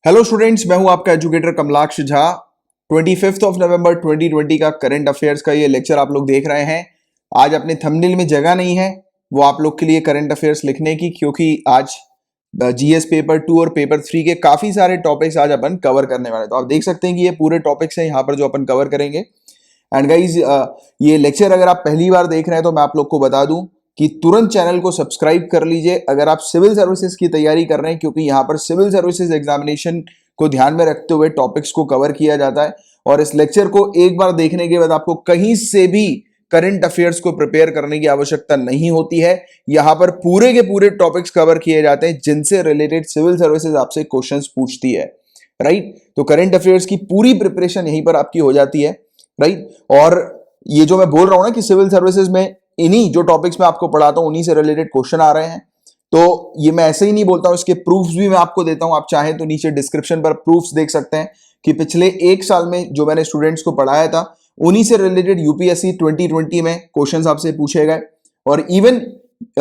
Hello students, मैं हूं आपका एजुकेटर कमलाक्ष झा। 25 नवंबर 2020 का करंट अफेयर्स का ये लेक्चर आप लोग देख रहे हैं। आज अपने थंबनेल में जगह नहीं है वो आप लोग के लिए करंट अफेयर्स लिखने की, क्योंकि आज जीएस पेपर 2 और पेपर 3 के काफी सारे टॉपिक्स आज अपन कवर करने वाले हैं। तो आप देख सकते हैं कि ये पूरे टॉपिक्स हैं यहाँ पर जो अपन कवर करेंगे। एंड गाइज, ये लेक्चर अगर आप पहली बार देख रहे हैं तो मैं आप लोग को बता दूं कि तुरंत चैनल को सब्सक्राइब कर लीजिए अगर आप सिविल सर्विसेज की तैयारी कर रहे हैं, क्योंकि यहाँ पर सिविल सर्विसेज एग्जामिनेशन को ध्यान में रखते हुए टॉपिक्स को कवर किया जाता है। और इस लेक्चर को एक बार देखने के बाद आपको कहीं से भी करंट अफेयर्स को प्रिपेयर करने की आवश्यकता नहीं होती है। यहाँ पर पूरे के पूरे टॉपिक्स कवर किए जाते हैं जिनसे रिलेटेड सिविल सर्विसेज आपसे क्वेश्चंस पूछती है, राइट। तो करंट अफेयर्स की पूरी प्रिपरेशन यहीं पर आपकी हो जाती है, राइट। और ये जो मैं बोल रहा हूं ना कि सिविल सर्विसेज में इन्हीं जो टॉपिक्स में आपको पढ़ाता हूं उन्हीं से रिलेटेड क्वेश्चन आ रहे हैं, तो ये मैं ऐसे ही नहीं बोलता हूं, इसके प्रूफ्स भी मैं आपको देता हूं। आप चाहें तो नीचे डिस्क्रिप्शन पर प्रूफ्स देख सकते हैं कि पिछले एक साल में जो मैंने स्टूडेंट्स को पढ़ाया था उन्हीं से रिलेटेड यूपीएससी 2020 में क्वेश्चंस आपसे पूछे गए। और इवन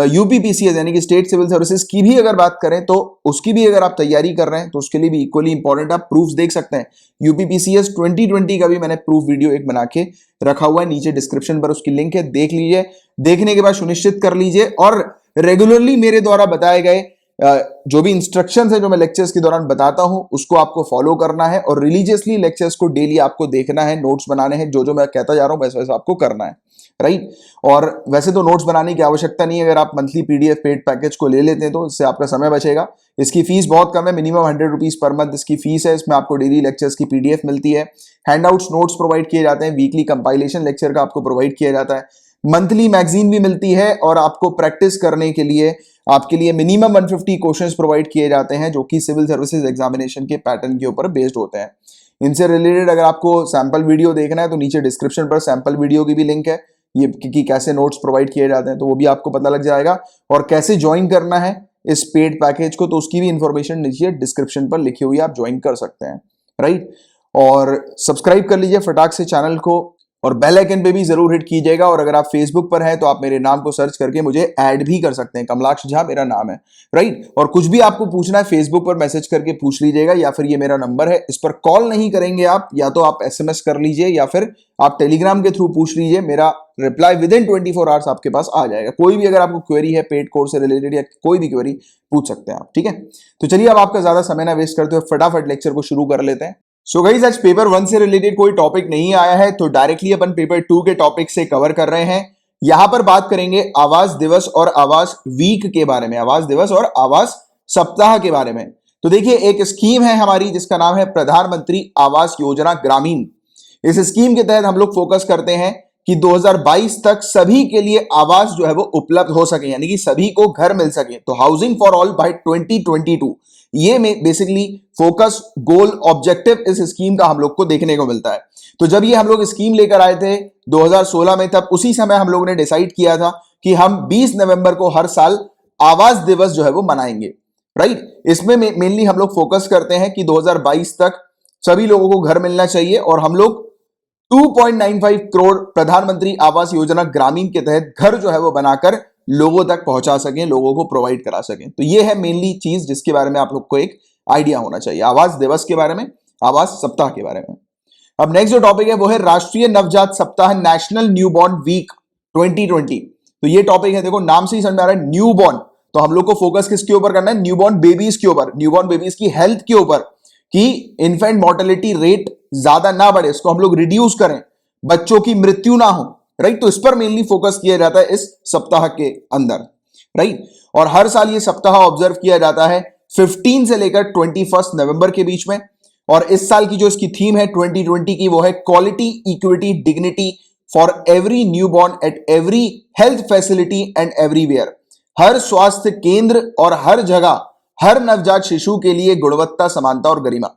यूपीपीसीएस यानी कि स्टेट सिविल सर्विसेज की भी अगर बात करें तो उसकी भी अगर आप तैयारी कर रहे हैं तो उसके लिए भी इक्वली इंपॉर्टेंट आप प्रूफ्स देख सकते हैं। यूपीपीसीएस 2020 का भी मैंने प्रूफ वीडियो एक बना के रखा हुआ है, नीचे डिस्क्रिप्शन पर उसकी लिंक है, देख लीजिए। देखने के बाद सुनिश्चित कर लीजिए और रेगुलरली मेरे द्वारा बताए गए जो भी इंस्ट्रक्शंस है जो मैं लेक्चर्स के दौरान बताता हूं उसको आपको फॉलो करना है और रिलीजियसली लेक्चर्स को डेली आपको देखना है, नोट्स बनाने हैं, जो जो मैं कहता जा रहा हूं वैसे वैसे आपको करना है, राइट। और वैसे तो नोट्स बनाने की आवश्यकता नहीं है, अगर आप मंथली पीडीएफ पेड पैकेज को ले लेते हैं तो इससे आपका समय बचेगा। इसकी फीस बहुत कम है, मिनिमम 100 रुपीज पर मंथ इसकी फीस है। इसमें आपको डेली लेक्चर्स की पीडीएफ मिलती है, हैंडआउट्स नोट्स प्रोवाइड किए जाते हैं, वीकली कंपाइलेशन लेक्चर का आपको प्रोवाइड किया जाता है, मंथली मैगजीन भी मिलती है और आपको प्रैक्टिस करने के लिए आपके लिए मिनिमम 150 क्वेश्चंस प्रोवाइड किए जाते हैं जो कि सिविल सर्विसेज एग्जामिनेशन के पैटर्न के ऊपर बेस्ड होते हैं। इनसे रिलेटेड अगर आपको सैंपल वीडियो देखना है तो नीचे डिस्क्रिप्शन पर सैंपल वीडियो की भी लिंक है, ये कि कैसे नोट्स प्रोवाइड किए जाते हैं तो वो भी आपको पता लग जाएगा। और कैसे ज्वाइन करना है इस पेड पैकेज को तो उसकी भी इंफॉर्मेशन नीचे डिस्क्रिप्शन पर लिखी हुई है, आप ज्वाइन कर सकते हैं, राइट। और सब्सक्राइब कर लीजिए फटाक से चैनल को और बेल आइकन पे भी जरूर हिट कीजिएगा। और अगर आप फेसबुक पर हैं तो आप मेरे नाम को सर्च करके मुझे ऐड भी कर सकते हैं, कमलाक्ष झा मेरा नाम है, राइट। और कुछ भी आपको पूछना है फेसबुक पर मैसेज करके पूछ लीजिएगा, या फिर ये मेरा नंबर है, इस पर कॉल नहीं करेंगे आप, या तो आप एसएमएस कर लीजिए या फिर आप टेलीग्राम के थ्रू पूछ लीजिए, मेरा रिप्लाई विद इन 24 आवर्स आपके पास आ जाएगा। कोई भी अगर आपको क्वेरी है पेड कोर्स से रिलेटेड या कोई भी क्वेरी पूछ सकते हैं आप, ठीक है। तो चलिए अब आपका ज्यादा समय ना वेस्ट करते हुए फटाफट लेक्चर को शुरू कर लेते हैं। सो गाइस, आज पेपर 1 से रिलेटेड कोई टॉपिक नहीं आया है तो डायरेक्टली अपन पेपर 2 के टॉपिक से कवर कर रहे हैं। यहां पर बात करेंगे आवास दिवस और आवास वीक के बारे में, आवास दिवस और आवास सप्ताह के बारे में। तो देखिए, एक स्कीम है हमारी जिसका नाम है प्रधानमंत्री आवास योजना ग्रामीण। इस स्कीम के तहत हम लोग फोकस करते हैं कि 2022 तक सभी के लिए आवास जो है वो उपलब्ध हो सके, यानी कि सभी को घर मिल सके। तो हाउसिंग फॉर ऑल बाय 2022 ये में बेसिकली फोकस गोल ऑब्जेक्टिव इस स्कीम का हम लोग को देखने को मिलता है। तो जब ये हम लोग स्कीम लेकर आए थे 2016 में, तब उसी समय हम लोगों ने डिसाइड किया था कि हम 20 नवंबर को हर साल आवास दिवस जो है वो मनाएंगे, राइट। इसमें मेनली हम लोग फोकस करते हैं कि 2022 तक सभी लोगों को घर मिलना चाहिए और हम लोग 2.95 करोड़ प्रधानमंत्री आवास योजना ग्रामीण के तहत घर जो है वो बनाकर लोगों तक पहुंचा सकें, लोगों को प्रोवाइड करा सकें। तो ये है मेनली चीज जिसके बारे में आप लोग को एक आइडिया होना चाहिए, आवास दिवस के बारे में, आवास सप्ताह के बारे में। अब नेक्स्ट जो टॉपिक है वो है राष्ट्रीय नवजात सप्ताह, नेशनल न्यूबॉर्न वीक 2020। तो ये टॉपिक है, देखो नाम से ही समझ आ रहा है न्यूबॉर्न, तो हम लोग को फोकस किसके ऊपर करना है? न्यूबॉर्न बेबीज के ऊपर, न्यूबॉर्न बेबीज की हेल्थ के ऊपर, कि इन्फेंट मोर्टेलिटी रेट ज्यादा ना बढ़े, इसको हम लोग रिड्यूस करें, बच्चों की मृत्यु ना हो, राइट। तो इस पर मेनली फोकस किया जाता है इस सप्ताह के अंदर, राइट। और हर साल ये सप्ताह ऑब्जर्व किया जाता है 15 से लेकर 21 नवंबर के बीच में। और इस साल की जो इसकी थीम है 2020 की वो है quality equity dignity for every newborn at every health facility and everywhere. हर स्वास्थ्य केंद्र और हर जगह हर नवजात शिशु के लिए गुणवत्ता, समानता और गरिमा।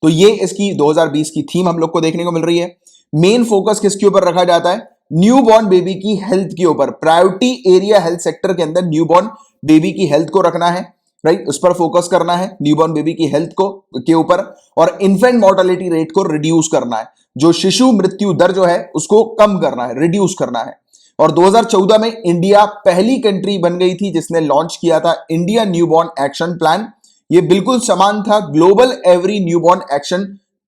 तो ये इसकी 2020 की थीम हम लोग को देखने को मिल रही है। मेन फोकस किसके ऊपर रखा जाता है? न्यूबॉर्न बेबी की हेल्थ के ऊपर। प्रायोरिटी एरिया हेल्थ सेक्टर के अंदर न्यूबॉर्न बेबी की हेल्थ को रखना है, राइट। उस पर फोकस करना है, न्यूबॉर्न बेबी की हेल्थ को के ऊपर, और इन्फेंट मोर्टेलिटी रेट को रिड्यूस करना है, जो शिशु मृत्यु दर जो है उसको कम करना है, रिड्यूस करना है। और 2014 में इंडिया पहली कंट्री बन गई थी जिसने लॉन्च किया था इंडिया न्यूबॉर्न एक्शन प्लान, ये बिल्कुल समान था global every newborn action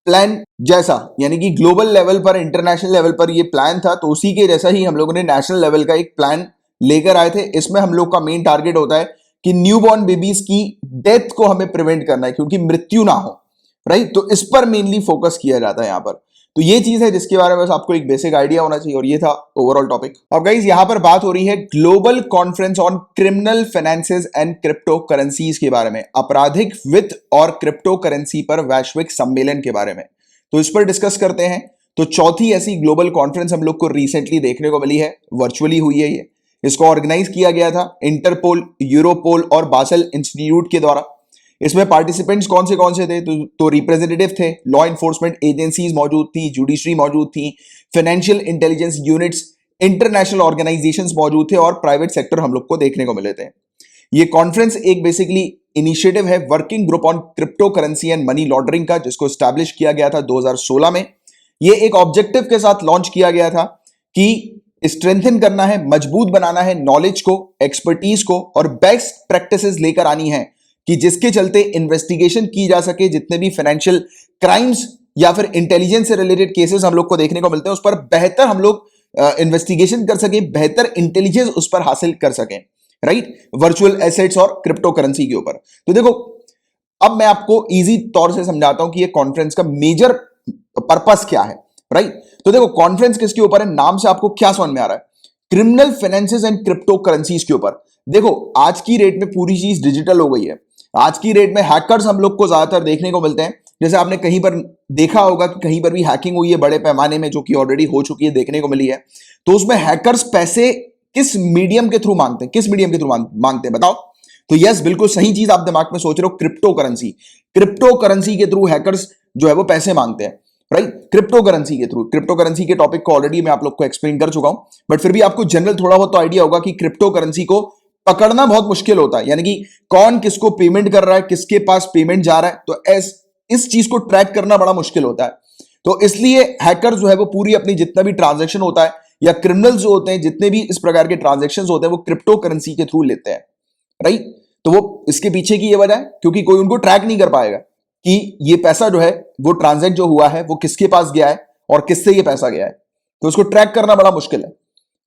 plan जैसा, यानी कि ग्लोबल लेवल पर, इंटरनेशनल लेवल पर ये प्लान था, तो उसी के जैसा ही हम लोगों ने नेशनल लेवल का एक प्लान लेकर आए थे। इसमें हम लोग का मेन टारगेट होता है कि न्यूबॉर्न बेबीज की डेथ को हमें प्रिवेंट करना है, क्योंकि मृत्यु ना हो, राइट। तो इस पर मेनली फोकस किया जाता है यहाँ पर। तो ये चीज है जिसके बारे में बस आपको एक बेसिक आइडिया होना चाहिए, और ये था ओवरऑल टॉपिक। अब गाइस यहाँ पर बात हो रही है global conference on criminal finances and crypto currencies के बारे में, आपराधिक वित्त और क्रिप्टो करेंसी पर वैश्विक सम्मेलन के बारे में। तो इस पर डिस्कस करते हैं। तो चौथी ऐसी ग्लोबल कॉन्फ्रेंस हम लोग को रिसेंटली देखने को मिली है, वर्चुअली हुई है ये। इसको ऑर्गेनाइज किया गया था इंटरपोल, यूरोपोल और बासल इंस्टीट्यूट के द्वारा। इसमें पार्टिसिपेंट्स कौन से थे? तो रिप्रेजेंटेटिव थे, लॉ इन्फोर्समेंट एजेंसीज मौजूद थी, जुडिशरी मौजूद थी, financial intelligence units, international organisations मौजूद थे, और प्राइवेट सेक्टर हम लोग को देखने को मिले थे। ये कॉन्फ्रेंस एक बेसिकली इनिशिएटिव है working group on crypto currency and money laundering का, जिसको स्टैब्लिश किया गया था 2016 में। ये एक ऑब्जेक्टिव के साथ लॉन्च किया गया था कि स्ट्रेंथन करना है, मजबूत बनाना है नॉलेज को, एक्सपर्टीज को, और बेस्ट प्रैक्टिसेस लेकर आनी है कि जिसके चलते इन्वेस्टिगेशन की जा सके, जितने भी फाइनेंशियल क्राइम्स या फिर इंटेलिजेंस से रिलेटेड केसेस हम लोग को देखने को मिलते हैं, उस पर बेहतर हम लोग इन्वेस्टिगेशन कर सके, बेहतर इंटेलिजेंस उस पर हासिल कर सकें, राइट, वर्चुअल एसेट्स और क्रिप्टो करेंसी के ऊपर। तो देखो, अब मैं आपको इजी तौर से समझाता हूं कि ये कॉन्फ्रेंस का मेजर पर्पस क्या है, राइट। तो देखो, कॉन्फ्रेंस किसके ऊपर है? नाम से आपको क्या समझ में आ रहा है? Criminal finances and crypto currencies के ऊपर। देखो, आज की डेट में पूरी चीज डिजिटल हो गई है। आज की डेट में हैकर्स हम लोग को ज्यादातर देखने को मिलते हैं। जैसे आपने कहीं पर देखा होगा कि कहीं पर भी हैकिंग हुई है बड़े पैमाने में, जो कि ऑलरेडी हो चुकी है, देखने को मिली है। तो उसमें हैकर्स पैसे किस मीडियम के थ्रू मांगते हैं? किस मीडियम के थ्रू मांगते हैं बताओ? तो यस, बिल्कुल सही चीज आप दिमाग में सोच रहे हो, क्रिप्टो करेंसी। क्रिप्टो करेंसी के थ्रू हैकर्स जो है वो पैसे मांगते हैं, राइट, क्रिप्टो करेंसी के थ्रू। क्रिप्टो करेंसी के टॉपिक को ऑलरेडी मैं आप लोग को एक्सप्लेन कर चुका हूं, बट फिर भी आपको जनरल थोड़ा बहुत तो आइडिया होगा कि क्रिप्टो करेंसी को पकड़ना बहुत मुश्किल होता है, यानी कि कौन किसको पेमेंट कर रहा है, किसके पास पेमेंट जा रहा है, तो इस चीज को ट्रैक करना बड़ा मुश्किल होता है। तो इसलिए हैकर जो है वो पूरी अपनी जितना भी ट्रांजैक्शन होता है, या क्रिमिनल्स जो होते हैं जितने भी इस प्रकार के ट्रांजैक्शंस होते हैं, वो क्रिप्टो करेंसी के थ्रू लेते हैं, राइट। तो वो इसके पीछे की ये वजह है क्योंकि कोई उनको ट्रैक नहीं कर पाएगा कि ये पैसा जो है वो ट्रांजैक्ट जो हुआ है वो किसके पास गया है और किससे ये पैसा गया है, तो उसको ट्रैक करना बड़ा मुश्किल है।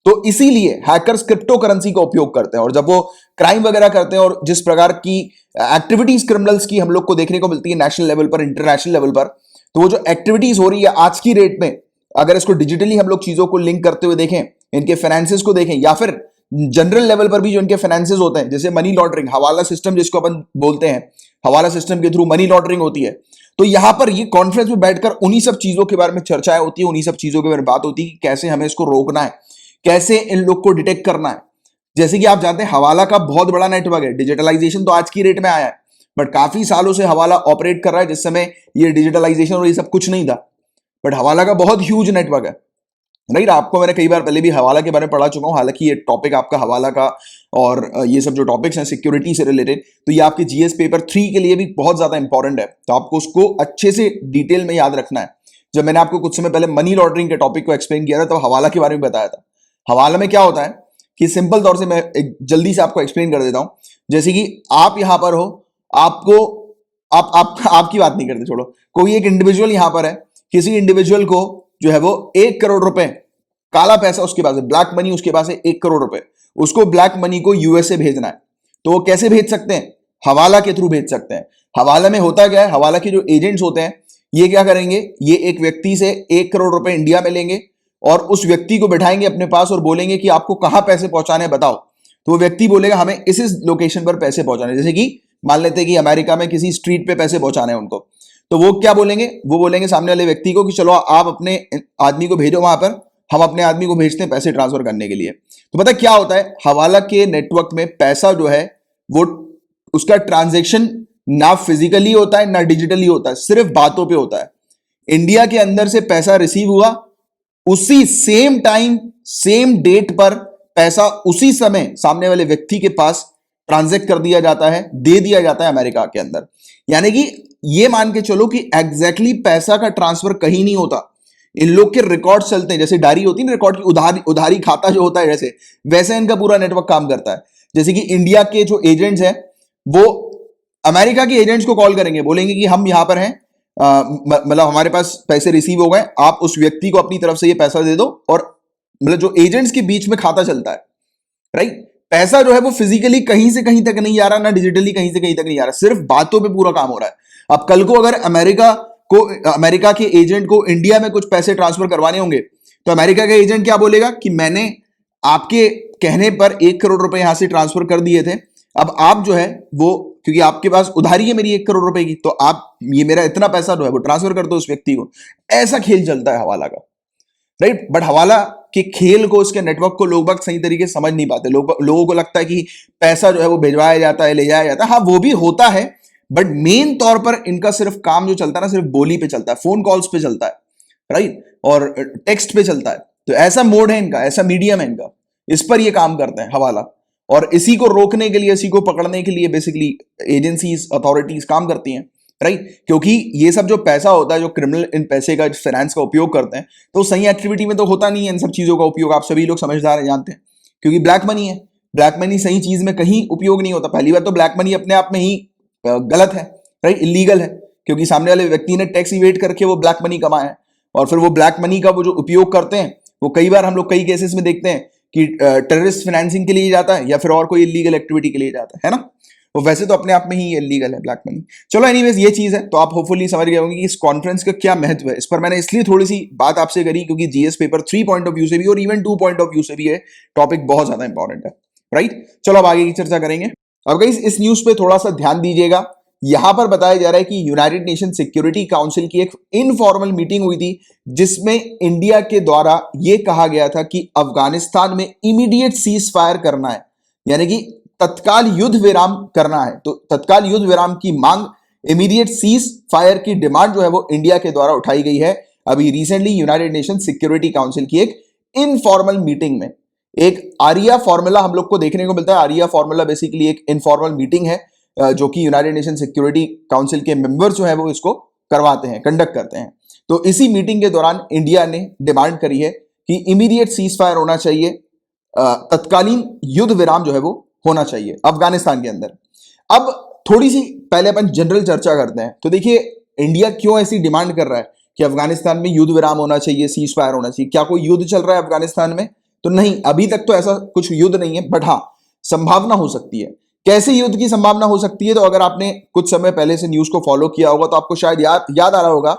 तो इसीलिए हैकर्स क्रिप्टो करेंसी का उपयोग करते हैं, और जब वो क्राइम वगैरह करते हैं, और जिस प्रकार की एक्टिविटीज क्रिमिनल्स की हम लोग को देखने को मिलती है नेशनल लेवल पर, इंटरनेशनल लेवल पर, तो वो जो एक्टिविटीज हो रही है आज की डेट में, अगर इसको डिजिटली हम लोग चीजों को लिंक करते हुए देखें, इनके फाइनेंसेस को देखें, या फिर जनरल लेवल पर भी जो इनके फाइनेंसेस होते हैं, जैसे मनी लॉन्ड्रिंग, हवाला सिस्टम जिसको अपन बोलते हैं, हवाला सिस्टम के थ्रू मनी लॉन्ड्रिंग होती है। तो यहां पर ये कॉन्फ्रेंस में बैठकर उन्हीं सब चीजों के बारे में चर्चाएं होती है, उन्हीं सब चीजों के बारे में बात होती है कि कैसे हमें इसको रोकना है, कैसे इन लोग को डिटेक्ट करना है। जैसे कि आप जानते हैं हवाला का बहुत बड़ा नेटवर्क है। डिजिटलाइजेशन तो आज की डेट में आया है, बट काफी सालों से हवाला ऑपरेट कर रहा है, जिस समय ये डिजिटलाइजेशन और ये सब कुछ नहीं था, बट हवाला का बहुत ह्यूज नेटवर्क है, राइट। आपको मैंने कई बार पहले भी हवाला के बारे में पढ़ा चुका हूं, हालांकि ये टॉपिक आपका हवाला का और ये सब जो टॉपिक्स हैं सिक्योरिटी से रिलेटेड, तो ये आपके जीएस पेपर 3 के लिए भी बहुत ज्यादा इंपॉर्टेंट है, तो आपको उसको अच्छे से डिटेल में याद रखना है। जब मैंने आपको कुछ समय पहले मनी लॉन्ड्रिंग के टॉपिक को एक्सप्लेन किया था, तो हवाला के बारे में बताया था। हवाला में क्या होता है कि सिंपल तौर से मैं एक जल्दी से आपको एक्सप्लेन कर देता हूं। जैसे कि आप यहां पर हो, आपको आपकी बात नहीं करते, छोड़ो, कोई एक इंडिविजुअल यहां पर है, किसी इंडिविजुअल को जो है वो 1 करोड़ रुपए काला पैसा उसके पास है, ब्लैक मनी उसके पास है 1 करोड़ रुपए, उसको ब्लैक मनी को यूएसए भेजना है। तो वो कैसे भेज सकते हैं? हवाला के थ्रू भेज सकते हैं। हवाला में होता क्या है, हवाला के जो एजेंट्स होते हैं ये क्या करेंगे, ये एक व्यक्ति से 1 करोड़ रुपए इंडिया में लेंगे और उस व्यक्ति को बैठाएंगे अपने पास और बोलेंगे कि आपको कहां पैसे पहुंचाने बताओ। तो वो व्यक्ति बोलेगा हमें इस लोकेशन पर पैसे पहुंचाने, जैसे कि मान लेते हैं कि अमेरिका में किसी स्ट्रीट पे पैसे पहुंचाने हैं उनको, तो वो क्या बोलेंगे, वो बोलेंगे सामने वाले व्यक्ति को कि चलो आप अपने आदमी को भेजो वहां पर, हम अपने आदमी को भेजते हैं पैसे ट्रांसफर करने के लिए। तो पता क्या होता है, हवाला के नेटवर्क में पैसा जो है वो उसका ट्रांजैक्शन ना फिजिकली होता है ना डिजिटली होता है, सिर्फ बातों पे होता है। इंडिया के अंदर से पैसा रिसीव हुआ, उसी सेम टाइम सेम डेट पर पैसा उसी समय सामने वाले व्यक्ति के पास ट्रांजैक्ट कर दिया जाता है, दे दिया जाता है अमेरिका के अंदर। यानी कि ये मान के चलो कि एग्जैक्टली पैसा का ट्रांसफर कहीं नहीं होता, इन लोग के रिकॉर्ड चलते हैं, जैसे डायरी होती है ना रिकॉर्ड की, उधारी खाता जो होता है जैसे, वैसे इनका पूरा नेटवर्क काम करता है। जैसे कि इंडिया के जो एजेंट्स हैं वो अमेरिका के एजेंट्स को कॉल करेंगे, बोलेंगे कि हम यहां पर हैं, मतलब हमारे पास पैसे रिसीव हो गए, आप उस व्यक्ति को अपनी तरफ से ये पैसा दे दो। और मतलब जो एजेंट्स के बीच में खाता चलता है, राइट, पैसा जो है वो फिजिकली कहीं से कहीं तक नहीं जा रहा, ना डिजिटली कहीं से कहीं तक नहीं जा रहा, सिर्फ बातों पे पूरा काम हो रहा है। अब कल को अगर अमेरिका के एजेंट को इंडिया में कुछ पैसे ट्रांसफर करवाने होंगे, तो अमेरिका का एजेंट क्या बोलेगा कि मैंने आपके कहने पर 1 करोड़ रुपए यहां से ट्रांसफर कर दिए थे, अब आप जो है वो, क्योंकि आपके पास उधारी है मेरी 1 करोड़ रुपए की, तो आप ये मेरा इतना पैसा जो है वो ट्रांसफर कर दो उस व्यक्ति को। ऐसा खेल चलता है हवाला का, राइट। बट हवाला के खेल को, उसके नेटवर्क को लोग बाग सही तरीके से समझ नहीं पाते। लोगों को लगता है कि पैसा जो है वो भिजवाया जाता है, ले जाया जाता है। हाँ, वो भी होता है, बट मेन तौर पर इनका सिर्फ काम जो चलता है ना, सिर्फ बोली पे चलता है, फोन कॉल्स पे चलता है, राइट, और टेक्स्ट पे चलता है। तो ऐसा मोड है इनका, ऐसा मीडियम है इनका, इस पर ये काम करते हैं हवाला। और इसी को रोकने के लिए, इसी को पकड़ने के लिए बेसिकली एजेंसीज, अथॉरिटीज काम करती हैं, राइट। क्योंकि ये सब जो पैसा होता है, जो क्रिमिनल इन पैसे का, फाइनेंस का उपयोग करते हैं, तो सही एक्टिविटी में तो होता नहीं है इन सब चीजों का उपयोग। आप सभी लोग समझदार हैं, जानते हैं, क्योंकि ब्लैक मनी है। ब्लैक मनी सही चीज में कहीं उपयोग नहीं होता। पहली बात तो ब्लैक मनी अपने आप में ही गलत है, राइट, इलीगल है, क्योंकि सामने वाले व्यक्ति ने टैक्स इवेट करके वो ब्लैक मनी कमाया है, और फिर वो ब्लैक मनी का वो जो उपयोग करते हैं, वो कई बार हम लोग कई केसेस में देखते हैं कि टेररिस्ट फाइनेंसिंग के लिए जाता है, या फिर और कोई इलीगल एक्टिविटी के लिए जाता है ना। वो वैसे तो अपने आप में ही इलीगल है ब्लैक मनी। चलो एनीवेज, ये चीज है, तो आप होपफुली समझ गए होंगे कि इस कॉन्फ्रेंस का क्या महत्व है। इस पर मैंने इसलिए थोड़ी सी बात आपसे करी क्योंकि GS paper 3 point of view से भी और इवन 2 पॉइंट ऑफ व्यू से भी है टॉपिक बहुत ज्यादा इंपॉर्टेंट है, राइट। चलो अब आगे की चर्चा करेंगे। अब गाइस, इस न्यूज पे थोड़ा सा ध्यान दीजिएगा। यहां पर बताया जा रहा है कि यूनाइटेड नेशन सिक्योरिटी काउंसिल की एक इनफॉर्मल मीटिंग हुई थी, जिसमें इंडिया के द्वारा यह कहा गया था कि अफगानिस्तान में इमीडिएट सीज फायर करना है, यानी कि तत्काल युद्ध विराम करना है। तो तत्काल युद्ध विराम की मांग, इमीडिएट सीज फायर की डिमांड जो है वो इंडिया के द्वारा उठाई गई है अभी recently United nation security council की एक इनफॉर्मल मीटिंग में। एक आरिया फॉर्मूला हम लोग को देखने को मिलता है। आरिया फॉर्मूला बेसिकली एक इनफॉर्मल मीटिंग है जो कि यूनाइटेड नेशन सिक्योरिटी काउंसिल के मेंबर्स जो है वो इसको करवाते हैं, कंडक्ट करते हैं। तो इसी मीटिंग के दौरान इंडिया ने डिमांड करी है कि इमीडिएट सीज फायर होना चाहिए, तत्कालीन युद्ध विराम जो है वो होना चाहिए अफगानिस्तान के अंदर। अब थोड़ी सी पहले अपन जनरल चर्चा करते हैं। तो देखिए, इंडिया क्यों ऐसी डिमांड कर रहा है कि अफगानिस्तान में युद्ध विराम होना चाहिए, सीज फायर होना चाहिए? क्या कोई युद्ध चल रहा है अफगानिस्तान में? तो नहीं, अभी तक तो ऐसा कुछ युद्ध नहीं है, बट हाँ, संभावना हो सकती है। कैसे युद्ध की संभावना हो सकती है? तो अगर आपने कुछ समय पहले से न्यूज को फॉलो किया होगा तो आपको शायद याद आ रहा होगा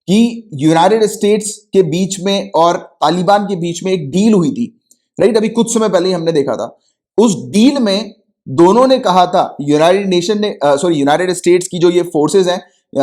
कि यूनाइटेड स्टेट्स के बीच में और तालिबान के बीच में एक डील हुई थी, राइट। अभी कुछ समय पहले ही हमने देखा था। उस डील में दोनों ने कहा था, यूनाइटेड स्टेट्स की जो ये फोर्सेस हैं,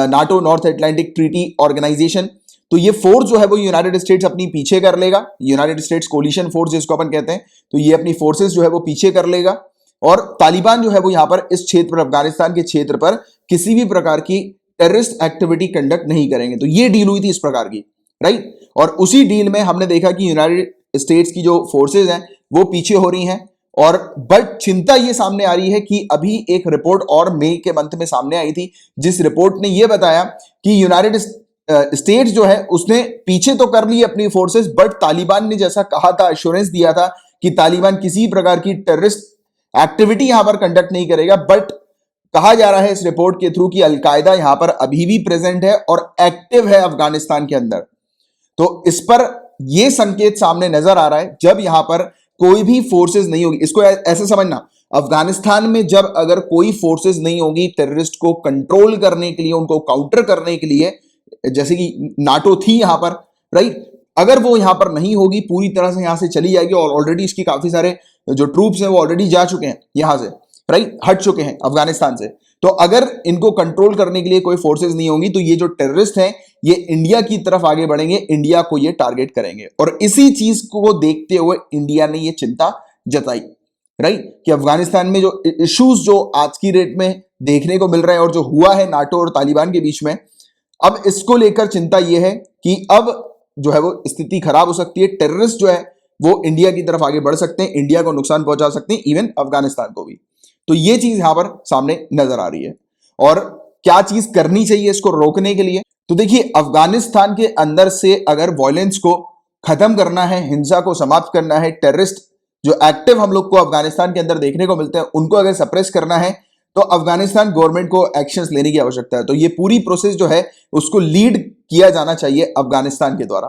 NATO, North Atlantic Treaty Organisation, तो ये फोर्स जो है वो यूनाइटेड स्टेट्स अपनी पीछे कर लेगा। यूनाइटेड स्टेट्स कोलिशन फोर्स जिसको अपन कहते हैं, तो ये अपनी फोर्सेस जो है वो पीछे कर लेगा, और तालिबान जो है वो यहां पर इस क्षेत्र पर, अफगानिस्तान के क्षेत्र पर किसी भी प्रकार की टेररिस्ट एक्टिविटी कंडक्ट नहीं करेंगे। तो ये डील हुई थी इस प्रकार की, राइट। और उसी डील में हमने देखा कि यूनाइटेड स्टेट्स की जो फोर्सेज हैं वो पीछे हो रही हैं। और बट चिंता ये सामने आ रही है कि अभी एक रिपोर्ट और मई के मंथ में सामने आई थी, जिस रिपोर्ट ने ये बताया कि यूनाइटेड स्टेट्स जो है उसने पीछे तो कर ली अपनी फोर्सेस, बट तालिबान ने जैसा कहा था, एश्योरेंस दिया था कि तालिबान किसी प्रकार की टेररिस्ट एक्टिविटी यहां पर कंडक्ट नहीं करेगा। बट कहा जा रहा है इस रिपोर्ट के थ्रू कि अलकायदा यहां पर अभी भी प्रेजेंट है और एक्टिव है अफगानिस्तान के अंदर। तो इस पर यह संकेत सामने नजर आ रहा है, जब यहां पर कोई भी फोर्सेस नहीं होगी, इसको ऐसे समझना, अफगानिस्तान में जब अगर कोई फोर्सेस नहीं होगी टेररिस्ट को कंट्रोल करने के लिए, उनको काउंटर करने के लिए, जैसे कि नाटो थी यहां पर, राइट, अगर वो यहां पर नहीं होगी, पूरी तरह से यहां से चली जाएगी, और ऑलरेडी इसकी काफी सारे जो ट्रूप्स हैं वो ऑलरेडी जा चुके हैं यहां से, राइट, हट चुके हैं अफगानिस्तान से। तो अगर इनको कंट्रोल करने के लिए कोई फोर्सेस नहीं होंगी, तो ये जो टेररिस्ट हैं ये इंडिया की तरफ आगे बढ़ेंगे, इंडिया को ये टारगेट करेंगे। और इसी चीज को देखते हुए इंडिया ने ये चिंता जताई, राइट, कि अफगानिस्तान में जो इश्यूज जो आज की डेट में देखने को मिल रहे हैं और जो हुआ है नाटो और तालिबान के बीच में, अब इसको लेकर चिंता यह है कि अब जो है वो स्थिति खराब हो सकती है। टेररिस्ट जो है वो इंडिया की तरफ आगे बढ़ सकते हैं, इंडिया को नुकसान पहुंचा सकते हैं, इवन अफगानिस्तान को भी। तो ये चीज यहां पर सामने नजर आ रही है। और क्या चीज करनी चाहिए इसको रोकने के लिए? तो देखिए, अफगानिस्तान के अंदर से अगर वायलेंस को खत्म करना है, हिंसा को समाप्त करना है, टेररिस्ट जो एक्टिव हम लोग को अफगानिस्तान के अंदर देखने को मिलते हैं उनको अगर सप्रेस करना है, तो अफगानिस्तान गवर्नमेंट को एक्शंस लेने की आवश्यकता है। तो ये पूरी प्रोसेस जो है उसको लीड किया जाना चाहिए अफगानिस्तान के द्वारा,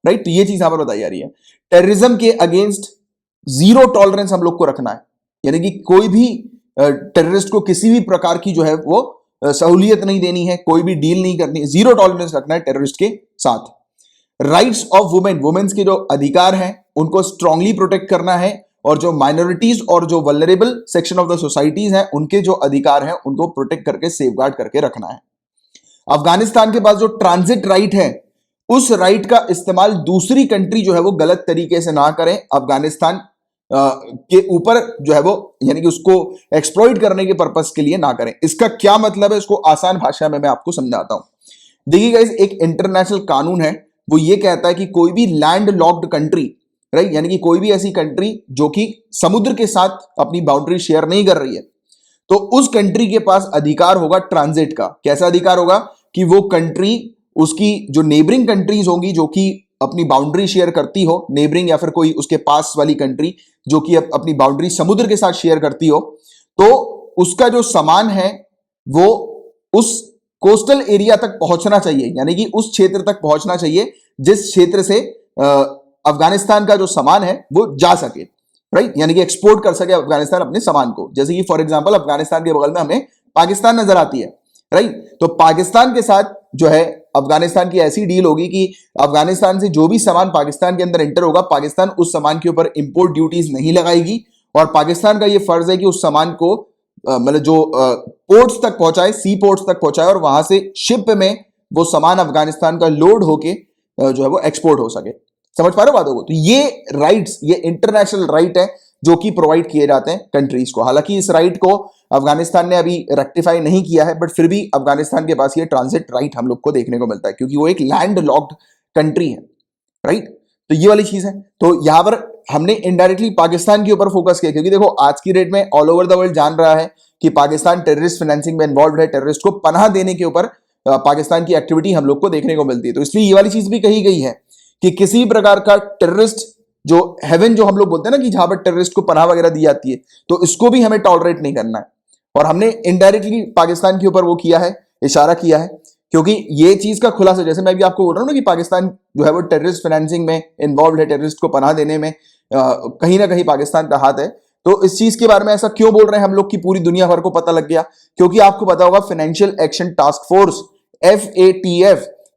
राइट। तो ये चीज यहां पर बताई जा रही है। टेररिज्म के अगेंस्ट जीरो टॉलरेंस हम लोग को रखना है, यानी कि कोई भी टेररिस्ट को किसी भी प्रकार की जो है वो सहूलियत नहीं देनी है, कोई भी डील नहीं करनी है, जीरो टॉलरेंस रखना है टेररिस्ट के साथ। राइट्स ऑफ वुमेन, वुमेन्स के जो अधिकार हैं उनको स्ट्रांगली प्रोटेक्ट करना है, और जो माइनॉरिटीज और जो vulnerable section of the societies हैं उनके जो अधिकार हैं उनको प्रोटेक्ट करके सेफगार्ड करके रखना है। अफगानिस्तान के पास जो ट्रांजिट राइट है उस राइट का इस्तेमाल दूसरी कंट्री जो है वो गलत तरीके से ना करें, अफगानिस्तान के ऊपर जो है वो यानी कि उसको एक्सप्लॉइट करने के पर्पस के लिए ना करें। इसका क्या मतलब है, इसको आसान भाषा में मैं आपको समझाता हूं। देखिए गाइस, एक इंटरनेशनल कानून है, वो ये कहता है कि कोई भी लैंड लॉक्ड कंट्री, राइट, यानी कि कोई भी ऐसी कंट्री जो कि समुद्र के साथ अपनी बाउंड्री शेयर नहीं कर रही है, तो उस कंट्री के पास अधिकार होगा ट्रांजिट का। कैसा अधिकार होगा कि वो कंट्री उसकी जो नेबरिंग कंट्रीज होंगी जो कि अपनी बाउंड्री शेयर करती हो, नेबरिंग या फिर कोई उसके पास वाली कंट्री जो कि अपनी बाउंड्री समुद्र के साथ शेयर करती हो, तो उसका जो सामान है वो उस कोस्टल एरिया तक पहुंचना चाहिए, यानी कि उस क्षेत्र तक पहुंचना चाहिए जिस क्षेत्र से अफगानिस्तान का जो सामान है वो जा सके, राइट, यानी कि एक्सपोर्ट कर सके अफगानिस्तान अपने सामान को। जैसे कि फॉर एग्जांपल अफगानिस्तान के बगल में हमें पाकिस्तान नजर आती है, राइट, तो पाकिस्तान के साथ जो है अफगानिस्तान की ऐसी डील होगी कि अफगानिस्तान से जो भी सामान पाकिस्तान के अंदर एंटर होगा, पाकिस्तान उस सामान के ऊपर इंपोर्ट ड्यूटीज नहीं लगाएगी, और पाकिस्तान का ये फर्ज है कि उस सामान को मतलब जो पोर्ट्स तक पहुंचाए, सी पोर्ट्स तक पहुंचाए, और वहां से शिप में वो सामान अफगानिस्तान का लोड होके जो है वो एक्सपोर्ट हो सके। समझ पा रहे हो बातों को? तो ये राइट्स, ये इंटरनेशनल राइट है जो कि प्रोवाइड किए जाते हैं कंट्रीज को। हालांकि इस राइट को अफगानिस्तान ने अभी रेक्टिफाई नहीं किया है, बट फिर भी अफगानिस्तान के पास ये ट्रांजिट राइट हम लोग को देखने को मिलता है, क्योंकि वो एक लैंड लॉक्ड कंट्री है, राइट। तो ये वाली चीज है। तो यहां पर हमने इनडायरेक्टली पाकिस्तान के ऊपर फोकस किया, क्योंकि देखो आज की डेट में ऑल ओवर द वर्ल्ड जान रहा है कि पाकिस्तान टेररिस्ट फाइनेंसिंग में इन्वॉल्व है, टेररिस्ट को पनाह देने के ऊपर पाकिस्तान की एक्टिविटी हम लोग को देखने को मिलती है। तो इसलिए ये वाली चीज भी कही गई है कि किसी भी प्रकार का टेररिस्ट जो हेवन जो हम लोग बोलते हैं ना, कि जहां पर टेररिस्ट को पनाह वगैरह दी जाती है, तो इसको भी हमें टॉलरेट नहीं करना है। और हमने इनडायरेक्टली पाकिस्तान के ऊपर वो किया है, इशारा किया है, क्योंकि ये चीज का खुलासा, जैसे मैं भी आपको बोल रहा हूं ना कि पाकिस्तान जो है वो टेररिस्ट फाइनेंसिंग में इन्वॉल्व है, टेररिस्ट को पनाह देने में कहीं ना कहीं पाकिस्तान का हाथ है। तो इस चीज के बारे में ऐसा क्यों बोल रहे हैं हम लोग कि पूरी दुनिया भर को पता लग गया? क्योंकि आपको पता होगा financial action task force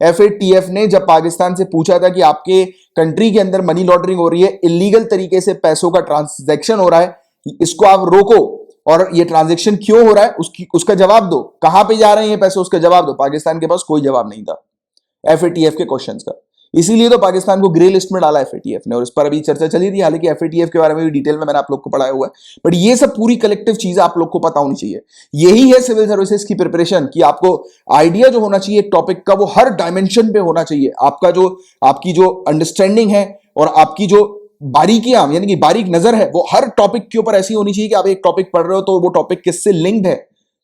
FATF ने जब पाकिस्तान से पूछा था कि आपके कंट्री के अंदर मनी लॉन्ड्रिंग हो रही है, इलीगल तरीके से पैसों का ट्रांजैक्शन हो रहा है, इसको आप रोको, और ये ट्रांजैक्शन क्यों हो रहा है उसका जवाब दो, कहां पे जा रहे हैं ये पैसे उसका जवाब दो। पाकिस्तान के पास कोई जवाब नहीं था FATF के क्वेश्चंस का, इसीलिए तो पाकिस्तान को ग्रे लिस्ट में डाला FATF ने, और इस पर अभी चर्चा चली थी। हालांकि FATF के बारे में भी डिटेल में मैंने आप लोग को पढ़ाया हुआ है, बट ये सब पूरी कलेक्टिव चीजें आप लोग को पता होनी चाहिए। यही है सिविल सर्विसेज की प्रिपरेशन, कि आपको आइडिया जो होना चाहिए एक टॉपिक का वो हर डायमेंशन पे होना चाहिए। आपकी जो अंडरस्टैंडिंग है और आपकी जो बारीकियां यानी कि बारीक नजर है वो हर टॉपिक के ऊपर ऐसी होनी चाहिए कि आप एक टॉपिक पढ़ रहे हो तो वो टॉपिक किससे लिंक्ड है,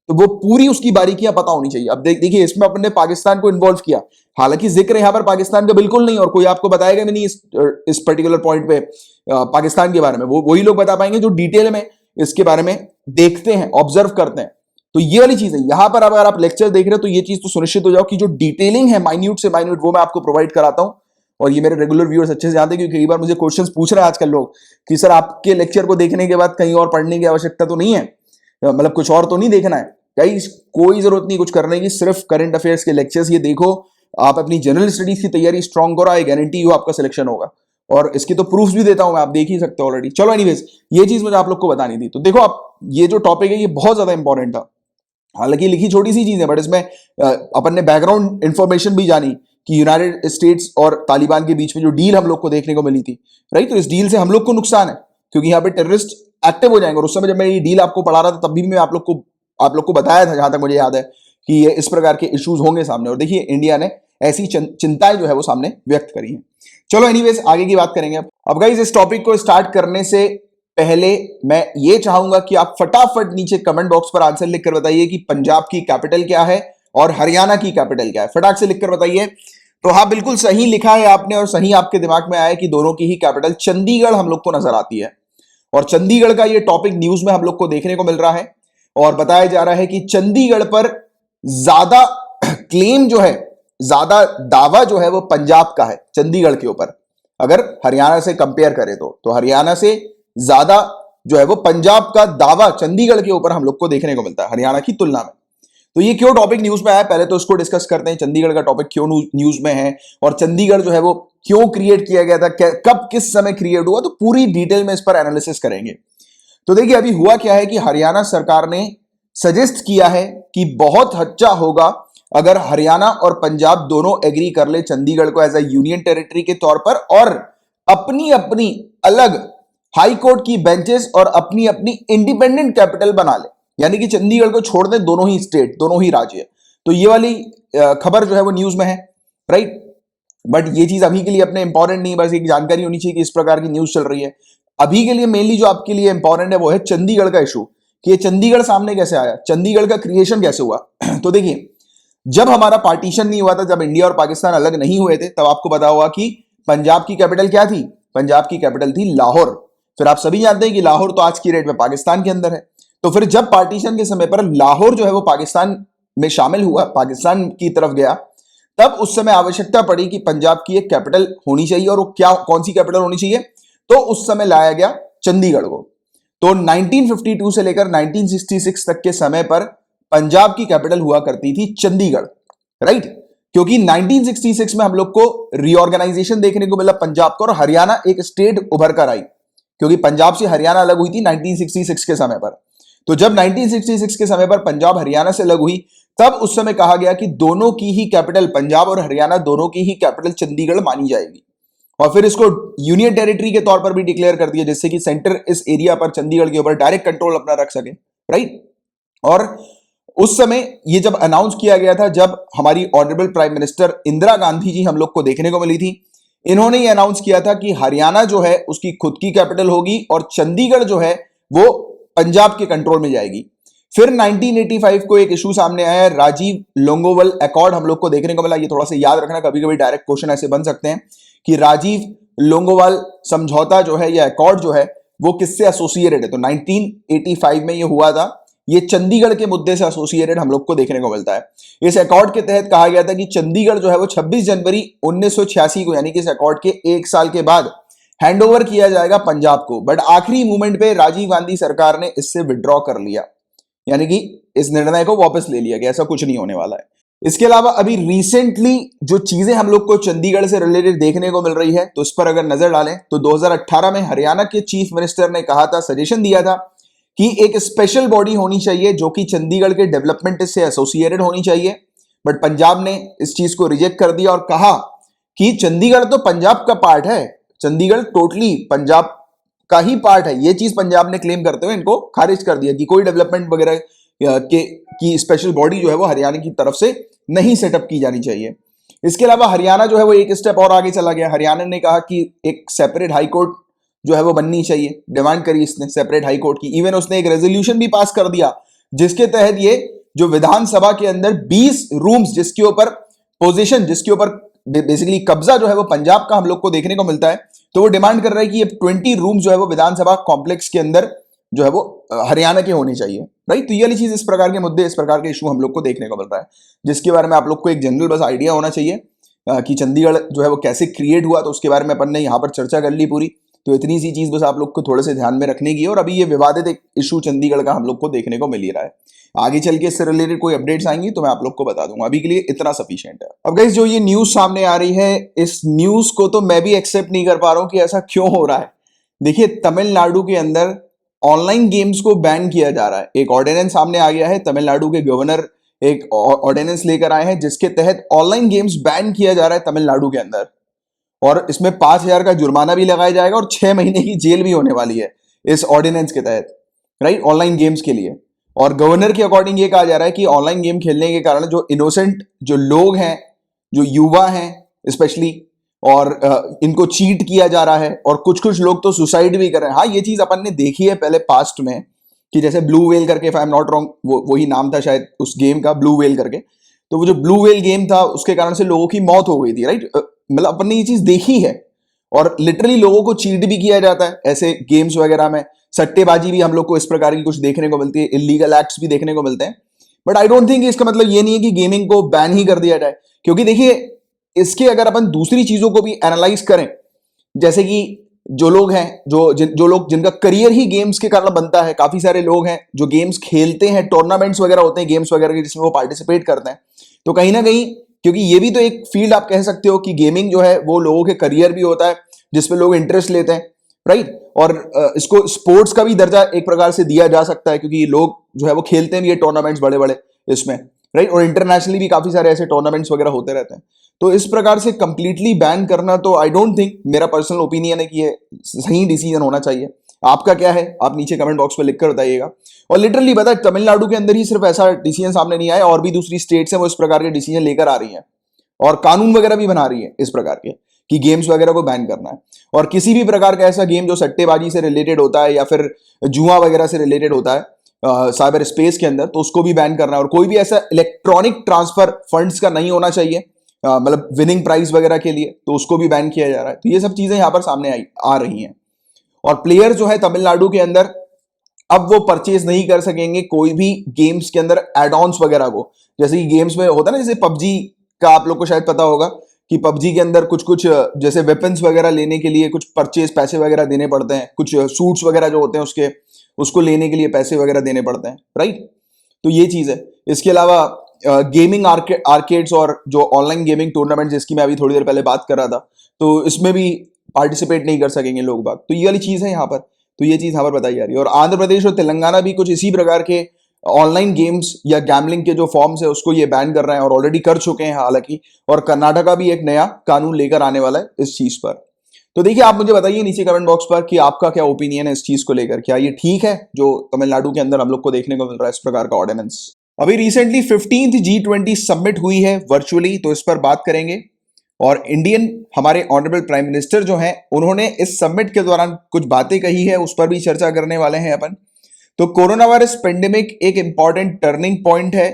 तो वो पूरी उसकी बारीकियां पता होनी चाहिए। अब देखिए इसमें अपन ने पाकिस्तान को इन्वॉल्व किया, हालांकि जिक्र यहां पर पाकिस्तान का बिल्कुल नहीं, और कोई आपको बताएगा भी नहीं इस पर्टिकुलर पॉइंट पे पाकिस्तान के बारे में। वही लोग बता पाएंगे जो डिटेल में इसके बारे में देखते हैं, ऑब्जर्व करते हैं। तो ये वाली चीज है। यहां पर अगर आप लेक्चर देख रहे हो तो ये चीज तो सुनिश्चित हो जाओ कि जो डिटेलिंग है माइन्यूट से माइन्यूट वो मैं आपको प्रोवाइड कराता हूं, और ये मेरे रेगुलर व्यूअर्स अच्छे से जानते हैं, क्योंकि कई बार मुझे क्वेश्चंस पूछ रहे हैं आजकल लोग कि सर आपके लेक्चर को देखने के बाद कहीं और पढ़ने की आवश्यकता तो नहीं है, मतलब कुछ और तो नहीं देखना है। गाइस कोई जरूरत नहीं कुछ करने की, सिर्फ करंट अफेयर्स के लेक्चर्स ये देखो, आप अपनी जनरल स्टडीज की तैयारी स्ट्रांग करो, आई गारंटी यू आपका सिलेक्शन होगा। और इसकी तो प्रूफ्स भी देता हूं मैं, आप देख ही सकते हो ऑलरेडी। चलो एनीवेज, ये चीज मुझे आप लोग को बतानी थी। तो देखो आप ये जो टॉपिक है ये बहुत ज्यादा इंपॉर्टेंट था, हालांकि लिखी छोटी सी चीज है, बट इसमें अपन ने बैकग्राउंड इंफॉर्मेशन भी जानी कि यूनाइटेड स्टेट्स और तालिबान के बीच में जो डील हम लोग को देखने को मिली थी, राइट, तो इस डील से हम लोग को नुकसान है, क्योंकि यहाँ पे टेररिस्ट एक्टिव हो जाएंगे। और उस समय जब मैं ये डील आपको पढ़ा रहा था तब भी मैं आप लोग को बताया था, जहां तक मुझे याद है, कि ये इस प्रकार के इश्यूज होंगे सामने, और देखिए इंडिया ने ऐसी चिंताएं जो है वो सामने व्यक्त करी हैं। चलो एनीवेज आगे की बात करेंगे। अब गाइस इस टॉपिक को स्टार्ट करने से पहले मैं ये चाहूंगा कि आप फटाफट नीचे कमेंट बॉक्स पर आंसर लिखकर बताइए कि पंजाब की कैपिटल क्या है और हरियाणा की कैपिटल क्या है। फटाक से लिखकर बताइए। तो हाँ, बिल्कुल सही लिखा है आपने, और सही आपके दिमाग में आया कि दोनों की ही कैपिटल चंडीगढ़ हम लोग को नजर आती है, और चंडीगढ़ का ये टॉपिक न्यूज में हम लोग को देखने को मिल रहा है। और बताया जा रहा है कि चंडीगढ़ पर ज्यादा क्लेम जो है, ज्यादा दावा जो है वो पंजाब का है चंडीगढ़ के ऊपर। अगर हरियाणा से कंपेयर करें तो हरियाणा से ज्यादा जो है वो पंजाब का दावा चंडीगढ़ के ऊपर हम लोग को देखने को मिलता है हरियाणा की तुलना में। तो ये क्यों टॉपिक न्यूज में आया, पहले तो उसको डिस्कस करते हैं। चंडीगढ़ का टॉपिक क्यों न्यूज में है और चंडीगढ़ जो है वो क्यों क्रिएट किया गया था, कब किस समय क्रिएट हुआ, तो पूरी डिटेल में इस पर एनालिसिस करेंगे। तो देखिए अभी हुआ क्या है कि हरियाणा सरकार ने सजेस्ट किया है कि बहुत अच्छा होगा अगर हरियाणा और पंजाब दोनों एग्री कर ले चंडीगढ़ को एज अ यूनियन टेरिटरी के तौर पर, और अपनी अपनी अलग हाई कोर्ट की बेंचेस और अपनी अपनी इंडिपेंडेंट कैपिटल बना ले, यानी कि चंडीगढ़ को छोड़ दें दोनों ही स्टेट, दोनों ही राज्य। तो ये वाली खबर जो है वो न्यूज में है, राइट। बट ये चीज अभी के लिए अपने इंपॉर्टेंट नहीं, बस एक जानकारी होनी चाहिए कि इस प्रकार की न्यूज चल रही है। अभी के लिए मेनली जो आपके लिए इंपॉर्टेंट है वो है चंडीगढ़ का इशू, कि ये चंडीगढ़ सामने कैसे आया, चंडीगढ़ का क्रिएशन कैसे हुआ। तो देखिए जब हमारा पार्टीशन नहीं हुआ था, जब इंडिया और पाकिस्तान अलग नहीं हुए थे, तब आपको पता होगा कि पंजाब की कैपिटल क्या थी, पंजाब की कैपिटल थी लाहौर। फिर आप सभी जानते हैं कि लाहौर तो आज की डेट में पाकिस्तान के अंदर है। तो फिर जब पार्टीशन के समय पर लाहौर जो है वो पाकिस्तान में शामिल हुआ, पाकिस्तान की तरफ गया, तब उस समय आवश्यकता पड़ी कि पंजाब की एक कैपिटल होनी चाहिए, और वो क्या, कौन सी कैपिटल होनी चाहिए, तो उस समय लाया गया चंडीगढ़ को। तो 1952 से लेकर 1966 तक के समय पर पंजाब की कैपिटल हुआ करती थी चंडीगढ़, राइट। क्योंकि 1966 में हम लोग को रीऑर्गेनाइजेशन देखने को मिला पंजाब का, और हरियाणा एक स्टेट उभर कर आई, क्योंकि पंजाब से हरियाणा अलग हुई थी 1966 के समय पर। तो जब 1966 के समय पर पंजाब हरियाणा से अलग हुई, तब उस समय कहा गया कि दोनों की ही कैपिटल, पंजाब और हरियाणा दोनों की ही कैपिटल चंडीगढ़ मानी जाएगी। और फिर इसको यूनियन टेरिटरी के तौर पर भी डिक्लेयर कर दिया, जिससे कि सेंटर इस एरिया पर चंडीगढ़ के ऊपर डायरेक्ट कंट्रोल अपना रख सके, राइट। और उस समय ये जब अनाउंस किया गया था, जब हमारी honourable prime minister Indira Gandhi ji हम लोग को देखने को मिली थी, इन्होंने ये अनाउंस किया था कि हरियाणा जो है उसकी खुद की कैपिटल होगी और चंडीगढ़ जो है वो पंजाब के कंट्रोल में जाएगी। फिर 1985 को एक इशू सामने आया, राजीव लोंगोवाल अकॉर्ड हम लोग को देखने को मिला। ये थोड़ा सा याद रखना, कभी कभी डायरेक्ट क्वेश्चन ऐसे बन सकते हैं कि राजीव लोंगोवाल समझौता जो है या अकॉर्ड जो है वो किससे एसोसिएटेड है। तो 1985 में ये हुआ था, ये चंडीगढ़ के मुद्दे से एसोसिएटेड हम लोग को देखने को मिलता है। इस अकॉर्ड के तहत कहा गया था कि चंडीगढ़ जो है वो 26 जनवरी 1986 को, यानी कि इस अकॉर्ड के एक साल के बाद हैंडओवर किया जाएगा पंजाब को। बट आखिरी मोमेंट पे राजीव गांधी सरकार ने इससे विड्रॉ कर लिया, यानी कि इस निर्णय को वापस ले लिया गया, ऐसा कुछ नहीं होने वाला है। इसके अलावा अभी रिसेंटली जो चीजें हम लोग को चंडीगढ़ से रिलेटेड देखने को मिल रही है, तो इस पर अगर नजर डालें तो 2018 में हरियाणा के चीफ मिनिस्टर ने कहा था, सजेशन दिया था कि एक स्पेशल बॉडी होनी चाहिए जो कि चंडीगढ़ के डेवलपमेंट से एसोसिएटेड होनी चाहिए। बट पंजाब ने इस चीज को रिजेक्ट कर दिया और कहा कि चंडीगढ़ तो पंजाब का पार्ट है, चंडीगढ़ टोटली पंजाब का ही पार्ट है। ये चीज पंजाब ने क्लेम करते हुए इनको खारिज कर दिया कि कोई डेवलपमेंट वगैरह की स्पेशल बॉडी जो है वो हरियाणा की तरफ से नहीं सेटअप की जानी चाहिए। इसके अलावा हरियाणा जो है वो एक स्टेप और आगे चला गया। हरियाणा ने कहा कि एक सेपरेट हाई कोर्ट जो है वो बननी चाहिए, डिमांड करी इसने सेपरेट हाई कोर्ट की। इवन उसने एक रेजोल्यूशन भी पास कर दिया जिसके तहत ये जो विधानसभा के अंदर 20 रूम्स जिसके ऊपर पोजीशन, जिसके ऊपर बेसिकली कब्जा जो है वो पंजाब का हम लोग को देखने को मिलता है, तो वो डिमांड कर रहा है कि ये 20 रूम्स जो है वो विधानसभा कॉम्प्लेक्स के अंदर जो है वो हरियाणा के होने चाहिए, राइट। तो ये वाली चीज, इस प्रकार के मुद्दे, इस प्रकार के इशू हम लोग को देखने को मिल रहा है, जिसके बारे में आप लोग को एक जनरल बस आइडिया होना चाहिए कि चंडीगढ़ जो है वो कैसे क्रिएट हुआ। तो उसके बारे में अपन ने यहाँ पर चर्चा कर ली पूरी। तो इतनी सी चीज बस आप लोग को थोड़े से ध्यान में रखने की है। और अभी ये विवादित एक इशू चंडीगढ़ का हम लोग को देखने को मिल ही रहा है। आगे चल के इससे रिलेटेड कोई अपडेट्स आएंगी तो मैं आप लोग को बता दूंगा, अभी के लिए इतना सफिशिएंट है। अब गाइस जो ये न्यूज सामने आ रही है, इस न्यूज को तो मैं भी एक्सेप्ट नहीं कर पा रहा हूं कि ऐसा क्यों हो रहा है। देखिए तमिलनाडु के अंदर ऑनलाइन गेम्स को बैन किया जा रहा है। एक ऑर्डिनेंस सामने आ गया है, तमिलनाडु के गवर्नर एक ऑर्डिनेंस लेकर आए हैं जिसके तहत ऑनलाइन गेम्स बैन किया जा रहा है तमिलनाडु के अंदर, और इसमें 5,000 का जुर्माना भी लगाया जाएगा और 6 महीने की जेल भी होने वाली है इस ऑर्डिनेंस के तहत, राइट, ऑनलाइन गेम्स के लिए। और गवर्नर के अकॉर्डिंग ये कहा जा रहा है कि ऑनलाइन गेम खेलने के कारण जो इनोसेंट जो लोग हैं, जो युवा हैं स्पेशली, और इनको चीट किया जा रहा है, और कुछ कुछ लोग तो सुसाइड भी कर रहे हैं। हाँ, ये चीज अपन ने देखी है पहले पास्ट में, कि जैसे ब्लू वेल करके, if I am not wrong, वही नाम था शायद उस गेम का, ब्लू वेल करके। तो वो जो ब्लू वेल गेम था उसके कारण से लोगों की मौत हो गई थी, राइट। मतलब अपन ने ये चीज देखी है, और लिटरली लोगों को चीट भी किया जाता है ऐसे गेम्स वगैरह में। सट्टेबाजी भी हम लोग को इस प्रकार की कुछ देखने को मिलती है, इलीगल एक्ट्स भी देखने को मिलते हैं। बट आई डोंट थिंक इसका मतलब ये नहीं है कि गेमिंग को बैन ही कर दिया जाए, क्योंकि देखिए इसके अगर अपन दूसरी चीजों को भी एनालाइज करें, जैसे कि जो लोग हैं जो लोग जिनका करियर ही गेम्स के कारण बनता है, काफी सारे लोग हैं जो गेम्स खेलते हैं, टूर्नामेंट्स वगैरह होते हैं गेम्स वगैरह के जिसमें वो पार्टिसिपेट करते हैं। तो कहीं ना कहीं, क्योंकि ये भी तो एक फील्ड आप कह सकते हो कि गेमिंग जो है वो लोगों के करियर भी होता है जिसमें लोग इंटरेस्ट लेते हैं, राइट। और इसको स्पोर्ट्स का भी दर्जा एक प्रकार से दिया जा सकता है, क्योंकि लोग जो है वो खेलते हैं भी ये टूर्नामेंट्स बड़े बड़े इसमें, राइट। और इंटरनेशनली भी काफी सारे ऐसे टूर्नामेंट्स वगैरह होते रहते हैं। तो इस प्रकार से कंप्लीटली बैन करना तो आई डोंट थिंक, मेरा पर्सनल ओपिनियन है कि ये सही डिसीजन होना चाहिए। आपका क्या है, आप नीचे कमेंट बॉक्स में लिखकर बताइएगा। और लिटरली पता है, तमिलनाडु के अंदर ही सिर्फ ऐसा डिसीजन सामने नहीं आया, और भी दूसरी स्टेट्स हैं वो इस प्रकार के डिसीजन लेकर आ रही हैं और कानून वगैरह भी बना रही है इस प्रकार के कि गेम्स वगैरह को बैन करना है। और किसी भी प्रकार का ऐसा गेम जो सट्टेबाजी से रिलेटेड होता है या फिर जुआ वगैरह से रिलेटेड होता है साइबर स्पेस के अंदर, तो उसको भी बैन करना है। और कोई भी ऐसा इलेक्ट्रॉनिक ट्रांसफर फंड्स का नहीं होना चाहिए, मतलब विनिंग प्राइस वगैरह के लिए, तो उसको भी बैन किया जा रहा है। तो ये सब चीजें यहाँ पर सामने आ रही हैं। और प्लेयर जो है तमिलनाडु के अंदर अब वो परचेज नहीं कर सकेंगे कोई भी गेम्स के अंदर एड ऑन्स वगैरह को। जैसे कि गेम्स में होता है ना, जैसे पबजी का आप लोग को शायद पता होगा कि पबजी के अंदर कुछ कुछ जैसे वेपन्स वगैरह लेने के लिए कुछ परचेज पैसे वगैरह देने पड़ते हैं, कुछ सूट्स वगैरह जो होते हैं उसको लेने के लिए पैसे वगैरह देने पड़ते हैं, राइट। तो ये चीज है। इसके अलावा गेमिंग आर्केड्स और जो ऑनलाइन गेमिंग टूर्नामेंट जिसकी मैं अभी थोड़ी देर पहले बात कर रहा था, तो इसमें भी पार्टिसिपेट नहीं कर सकेंगे लोग बाग। तो ये वाली चीज है यहाँ पर, तो ये चीज यहाँ पर बताई जा रही है। और आंध्र प्रदेश और तेलंगाना भी कुछ इसी प्रकार के ऑनलाइन गेम्स या गैम्बलिंग के जो फॉर्म्स है उसको ये बैन कर रहे हैं, और ऑलरेडी कर चुके हैं हालांकि। और कर्नाटका भी एक नया कानून लेकर आने वाला है इस चीज पर। तो देखिए, आप मुझे बताइए नीचे कमेंट बॉक्स पर कि आपका क्या ओपिनियन है इस चीज को लेकर। क्या ये ठीक है जो तमिलनाडु के अंदर हम लोग को देखने को मिल रहा है इस प्रकार का ऑर्डिनेंस? अभी रिसेंटली 15th G20 समिट हुई है वर्चुअली, तो इस पर बात करेंगे। और इंडियन हमारे ऑनरेबल प्राइम मिनिस्टर जो हैं उन्होंने इस समिट के दौरान कुछ बातें कही है, उस पर भी चर्चा करने वाले हैं अपन। तो कोरोना वायरस पेंडेमिक एक इंपॉर्टेंट टर्निंग पॉइंट है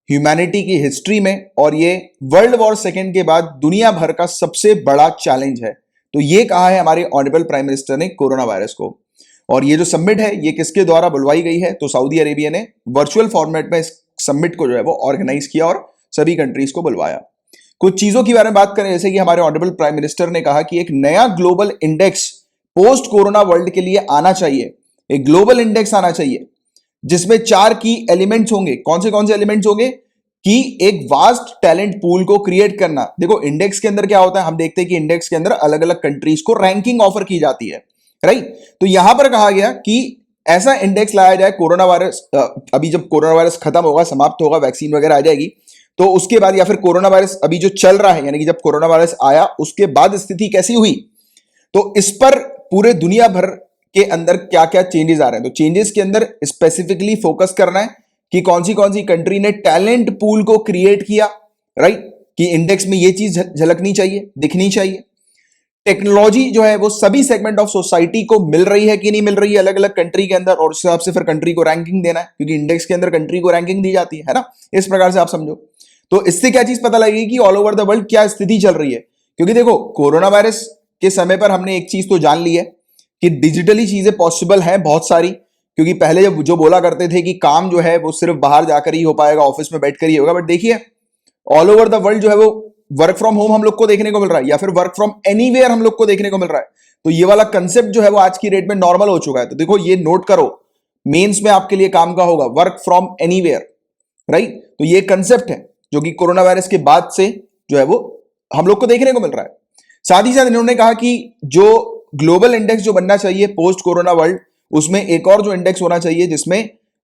ह्यूमैनिटी की हिस्ट्री में, और ये वर्ल्ड वॉर सेकेंड के बाद दुनिया भर का सबसे बड़ा चैलेंज है। तो ये कहा है हमारे ऑनरेबल प्राइम मिनिस्टर ने कोरोना वायरस को। और ये जो समिट है ये किसके द्वारा बुलवाई गई है, तो सऊदी अरेबिया ने वर्चुअल फॉर्मेट में इस समिट को जो है वो ऑर्गेनाइज किया और सभी कंट्रीज को बुलवाया। कुछ चीजों के बारे में बात करें, जैसे कि हमारे ऑनरेबल प्राइम मिनिस्टर ने कहा कि एक नया global index post corona world के लिए आना चाहिए। एक ग्लोबल इंडेक्स आना चाहिए जिसमें 4 की एलिमेंट्स होंगे। कौन से एलिमेंट्स होंगे? कि एक वास्ट टैलेंट पूल को क्रिएट करना। देखो, इंडेक्स के अंदर क्या होता है, हम देखते हैं कि इंडेक्स के अंदर अलग अलग कंट्रीज को रैंकिंग ऑफर की जाती है, राइट। तो यहां पर कहा गया कि ऐसा इंडेक्स लाया जाए कोरोना वायरस, अभी जब कोरोना वायरस खत्म होगा, समाप्त होगा, वैक्सीन वगैरह आ जाएगी, तो उसके बाद, या फिर कोरोना वायरस अभी जो चल रहा है, यानी कि जब कोरोना वायरस आया उसके बाद स्थिति कैसी हुई, तो इस पर पूरे दुनिया भर के अंदर क्या क्या चेंजेस आ रहे हैं। तो चेंजेस के अंदर स्पेसिफिकली फोकस करना है कि कौन सी कंट्री ने टैलेंट पूल को क्रिएट किया, राइट, कि इंडेक्स में ये चीज झलकनी चाहिए, दिखनी चाहिए। टेक्नोलॉजी जो है वो सभी सेगमेंट ऑफ सोसाइटी को मिल रही है कि नहीं मिल रही है अलग अलग कंट्री के अंदर, और उस हिसाब से फिर कंट्री को रैंकिंग देना है, क्योंकि इंडेक्स के अंदर कंट्री को रैंकिंग दी जाती है ना, इस प्रकार से आप समझो। तो इससे क्या चीज पता लगेगी कि ऑल ओवर द वर्ल्ड क्या स्थिति चल रही है। क्योंकि देखो, कोरोना वायरस के समय पर हमने एक चीज तो जान ली है कि डिजिटली चीजें पॉसिबल हैं बहुत सारी, क्योंकि पहले जब जो बोला करते थे कि काम जो है वो सिर्फ बाहर जाकर ही हो पाएगा, ऑफिस में बैठकर ही होगा, बट देखिए ऑल ओवर द वर्ल्ड जो है वो वर्क फ्रॉम होम हम लोग को देखने को मिल रहा है, या फिर वर्क फ्रॉम एनीवेयर हम लोग को देखने को मिल रहा है। तो ये वाला कंसेप्ट जो है वो आज की डेट में नॉर्मल हो चुका है। तो देखो, ये नोट करो, मेंस में आपके लिए काम का होगा, वर्क फ्रॉम एनीवेयर, राइट। तो ये कंसेप्ट है जो कि कोरोना वायरस के बाद से जो है वो हम लोग को देखने को मिल रहा है। साथ ही साथ इन्होंने कहा कि जो ग्लोबल इंडेक्स जो बनना चाहिए पोस्ट कोरोना वर्ल्ड, उसमें एक और जो इंडेक्स होना चाहिए जिसमें,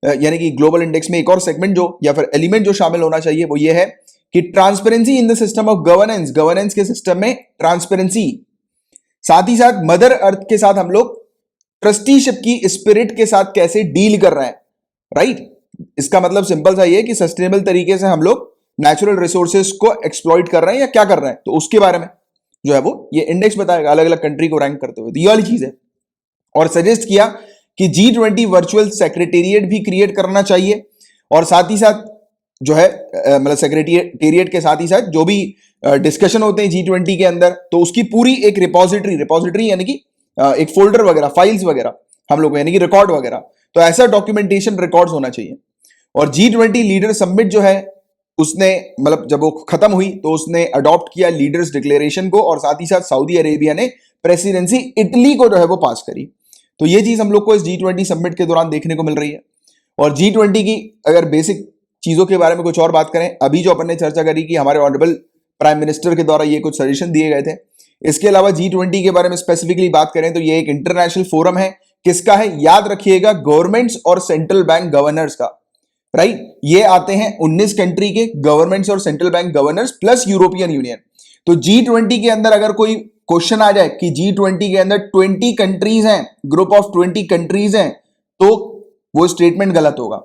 यानी कि ग्लोबल इंडेक्स में एक और सेगमेंट जो या फिर एलिमेंट जो शामिल होना चाहिए वो ये है कि transparency in the system of governance के सिस्टम में ट्रांसपेरेंसी। साथ ही साथ मदर अर्थ के साथ हम लोग ट्रस्टीशिप की स्पिरिट के साथ कैसे डील कर रहे हैं, राइट। इसका मतलब सिंपल सा ये है कि सस्टेनेबल तरीके से हम लोग नेचुरल रिसोर्सेज को एक्सप्लॉइट कर रहे हैं या क्या कर रहे हैं, तो उसके बारे में जो है वो ये इंडेक्स बताएगा अलग अलग कंट्री को रैंक करते हुए। तो ये वाली चीज है। और सजेस्ट किया कि G20 वर्चुअल सेक्रेटेरिएट भी क्रिएट करना चाहिए, और साथ ही साथ जो है मतलब सेक्रेटेरिएट के साथ ही साथ जो भी डिस्कशन होते हैं G20 के अंदर, तो उसकी पूरी एक रिपोजिटरी यानी कि एक फोल्डर वगैरह, फाइल्स वगैरह हम लोग को, यानी कि रिकॉर्ड वगैरह। तो ऐसा डॉक्यूमेंटेशन रिकॉर्ड्स होना चाहिए। और G20 लीडर समिट जो है उसने मतलब जब वो खत्म हुई तो उसने अडॉप्ट किया लीडर्स डिक्लेरेशन को, और साथ ही साथ सऊदी अरेबिया ने प्रेसिडेंसी इटली को जो है वो पास करी। तो ये चीज हम लोग को इस G20 समिट के दौरान देखने को मिल रही है। और G20 की अगर बेसिक चीजों के बारे में कुछ और बात करें, अभी जो अपन ने चर्चा करी कि हमारे ऑनरेबल प्राइम मिनिस्टर के द्वारा ये कुछ सजेशन दिए गए थे। इसके अलावा G20 के बारे में स्पेसिफिकली बात करें तो ये एक इंटरनेशनल फोरम है। किसका है? याद रखिएगा, गवर्नमेंट्स और सेंट्रल बैंक गवर्नर्स का, राइट। ये आते हैं 19 कंट्री के गवर्नमेंट्स और central bank governors plus European union. तो G20 के अंदर अगर कोई क्वेश्चन आ जाए कि G20 के अंदर 20 कंट्रीज हैं, ग्रुप ऑफ 20 कंट्रीज हैं, तो वो स्टेटमेंट गलत होगा,